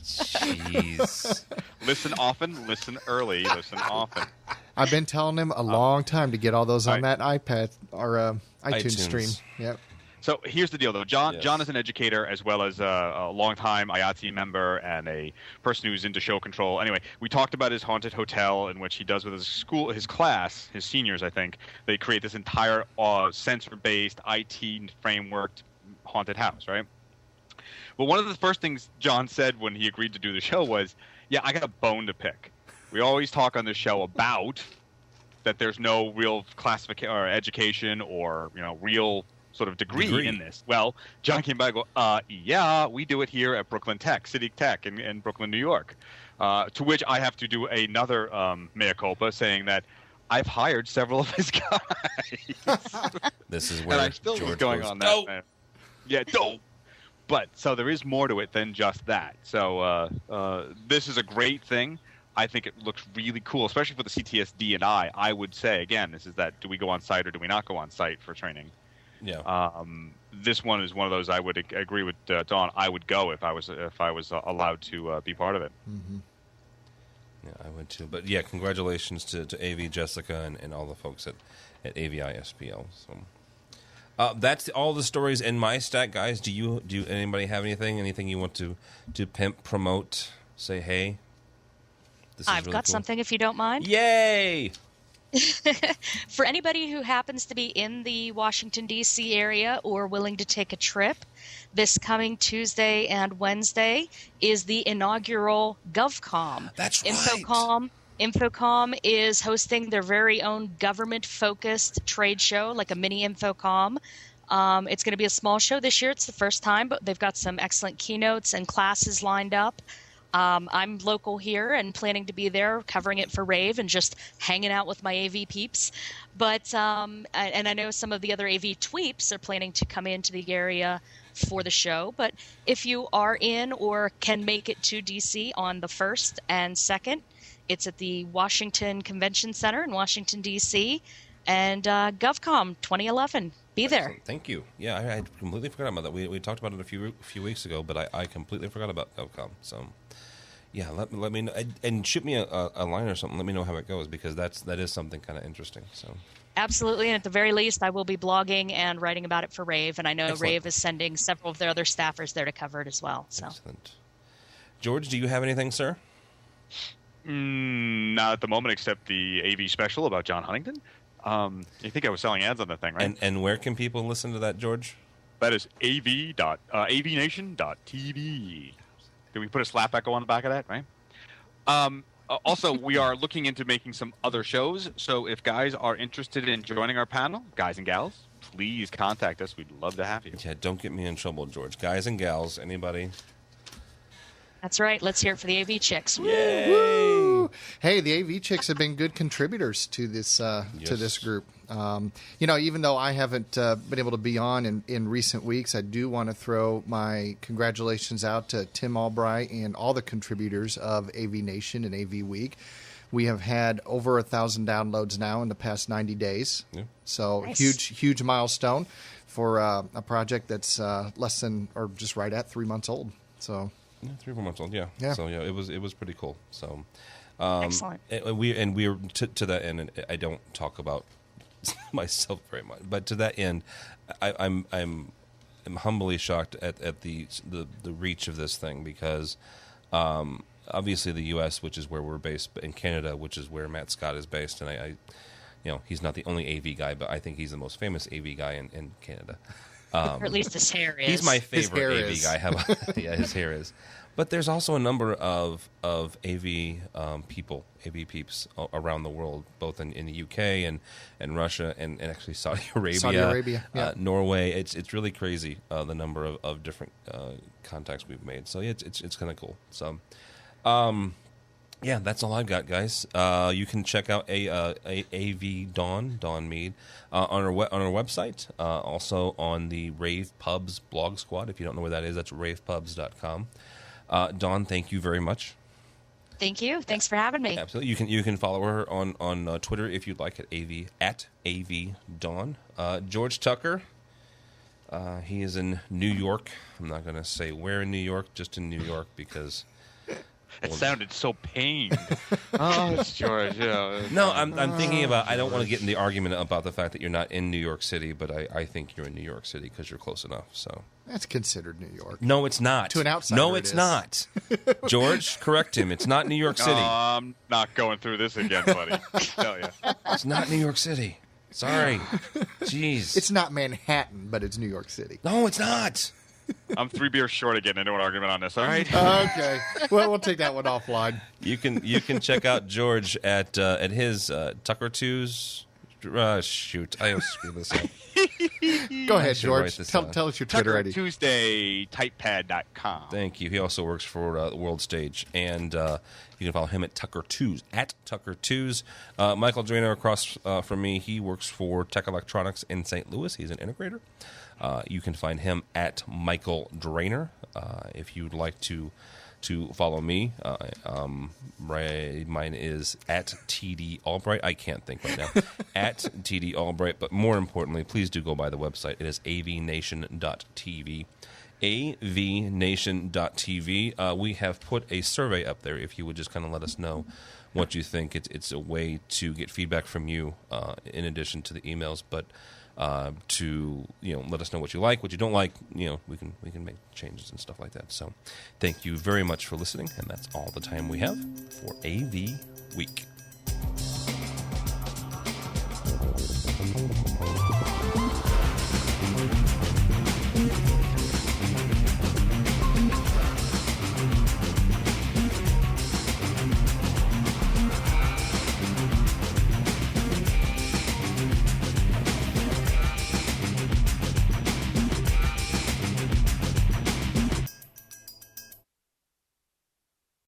Jeez. Listen often, listen early, listen often. I've been telling him a long time to get all those on that iPad or iTunes stream. Yep. So here's the deal, though. John is an educator as well as a longtime IATSE member and a person who's into show control. Anyway, we talked about his haunted hotel, in which he does with his class, his seniors, I think. They create this entire sensor-based, IT frameworked haunted house, right? But one of the first things John said when he agreed to do the show was, yeah, I got a bone to pick. We always talk on this show about that there's no real classification or education or real sort of degree in this. Well, John came back and go, yeah, we do it here at Brooklyn Tech, City Tech in Brooklyn, New York. To which I have to do another mea culpa, saying that I've hired several of his guys. This is where and I still George was going goes, on that. No. Yeah, no. But so there is more to it than just that. So this is a great thing. I think it looks really cool, especially for the CTSD and I would say, again, this is that, do we go on site or do we not go on site for training? Yeah. This one is one of those I would agree with Dawn. I would go if I was allowed to be part of it. Mm-hmm. Yeah, I would too. But yeah, congratulations to AV Jessica and all the folks at AVI-SPL. So that's all the stories in my stack, guys. Do anybody have anything you want to pimp, promote, say hey? I've really got cool. Something, if you don't mind. Yay! For anybody who happens to be in the Washington, D.C. area or willing to take a trip, this coming Tuesday and Wednesday is the inaugural GovCom. That's right. Infocom is hosting their very own government-focused trade show, like a mini Infocom. It's going to be a small show this year. It's the first time, but they've got some excellent keynotes and classes lined up. I'm local here and planning to be there covering it for Rave and just hanging out with my AV peeps. But and I know some of the other AV tweeps are planning to come into the area for the show. But if you are in or can make it to DC on the 1st and 2nd, it's at the Washington Convention Center in Washington, D.C. and GovCom 2011. Be there. Excellent. Thank you. Yeah, I had completely forgot about that. We talked about it a few weeks ago, but I completely forgot about GovCom. So, yeah, let me know and shoot me a line or something. Let me know how it goes, because that is something kind of interesting. So. Absolutely, and at the very least, I will be blogging and writing about it for Rave, and I know Excellent. Rave is sending several of their other staffers there to cover it as well. So. Excellent. George, do you have anything, sir? Not at the moment, except the AV special about John Huntington. You think I was selling ads on that thing, right? And where can people listen to that, George? That is AVNation.tv. Did we put a slap echo on the back of that, right? Also, we are looking into making some other shows. So if guys are interested in joining our panel, guys and gals, please contact us. We'd love to have you. Yeah, don't get me in trouble, George. Guys and gals, anybody? That's right. Let's hear it for the AV chicks. Yay! Hey, the AV chicks have been good contributors to this group. Even though I haven't been able to be on in recent weeks, I do want to throw my congratulations out to Tim Albright and all the contributors of AVNation and AVWeek. We have had over 1,000 downloads now in the past 90 days. Yeah. So nice. huge milestone for a project that's less than or just right at 3 months old. So 3 or 4 months old. Yeah. So it was pretty cool. So excellent. We're to that end. And I don't talk about myself very much, but to that end, I'm humbly shocked at the reach of this thing because. Obviously, the U.S., which is where we're based, and Canada, which is where Matt Scott is based, and I he's not the only AV guy, but I think he's the most famous AV guy in Canada. Or at least his hair is. He's my favorite AV is. guy. Yeah, his hair is. But there's also a number of AV people, AV peeps around the world, both in the UK and Russia and actually Saudi Arabia, yeah. Norway. It's really crazy the number of different contacts we've made. So yeah, it's kind of cool. So. Yeah, that's all I've got, guys. You can check out AV Dawn Meade on our website. Also on the Rave Pubs blog squad. If you don't know where that is, that's ravepubs.com. Dawn, thank you very much. Thank you. Thanks for having me. Absolutely. You can follow her on Twitter if you'd like at AV Dawn. George Tucker. He is in New York. I'm not going to say where in New York, just in New York because. It sounded so pained. Oh, it's George. Yeah. No, I'm thinking about. I don't want to get in the argument about the fact that you're not in New York City, but I think you're in New York City because you're close enough. So that's considered New York. No, it's not. To an outsider, no, it's not. George, correct him. It's not New York City. I'm not going through this again, buddy. I tell you. It's not New York City. Sorry. Jeez. It's not Manhattan, but it's New York City. No, it's not. I'm 3 beers short again. Into an argument on this. All right. Okay. Well, we'll take that one offline. You can check out George at his Tucker Twos. Shoot, I always screw this up. Go ahead, George. Tell us your Twitter ID. Tuesday, typepad.com. Thank you. He also works for the World Stage, and you can follow him at Tucker Twos, Michael Drainer across from me. He works for Tech Electronics in St. Louis. He's an integrator. You can find him at Michael Drainer. If you'd like to follow me, mine is at TD Albright. I can't think right now. At TD Albright. But more importantly, please do go by the website. It is avnation.tv. avnation.tv. We have put a survey up there. If you would just kind of let us know what you think. It's a way to get feedback from you in addition to the emails, but to let us know what you like, what you don't like. We can make changes and stuff like that. So, thank you very much for listening, and that's all the time we have for AV Week.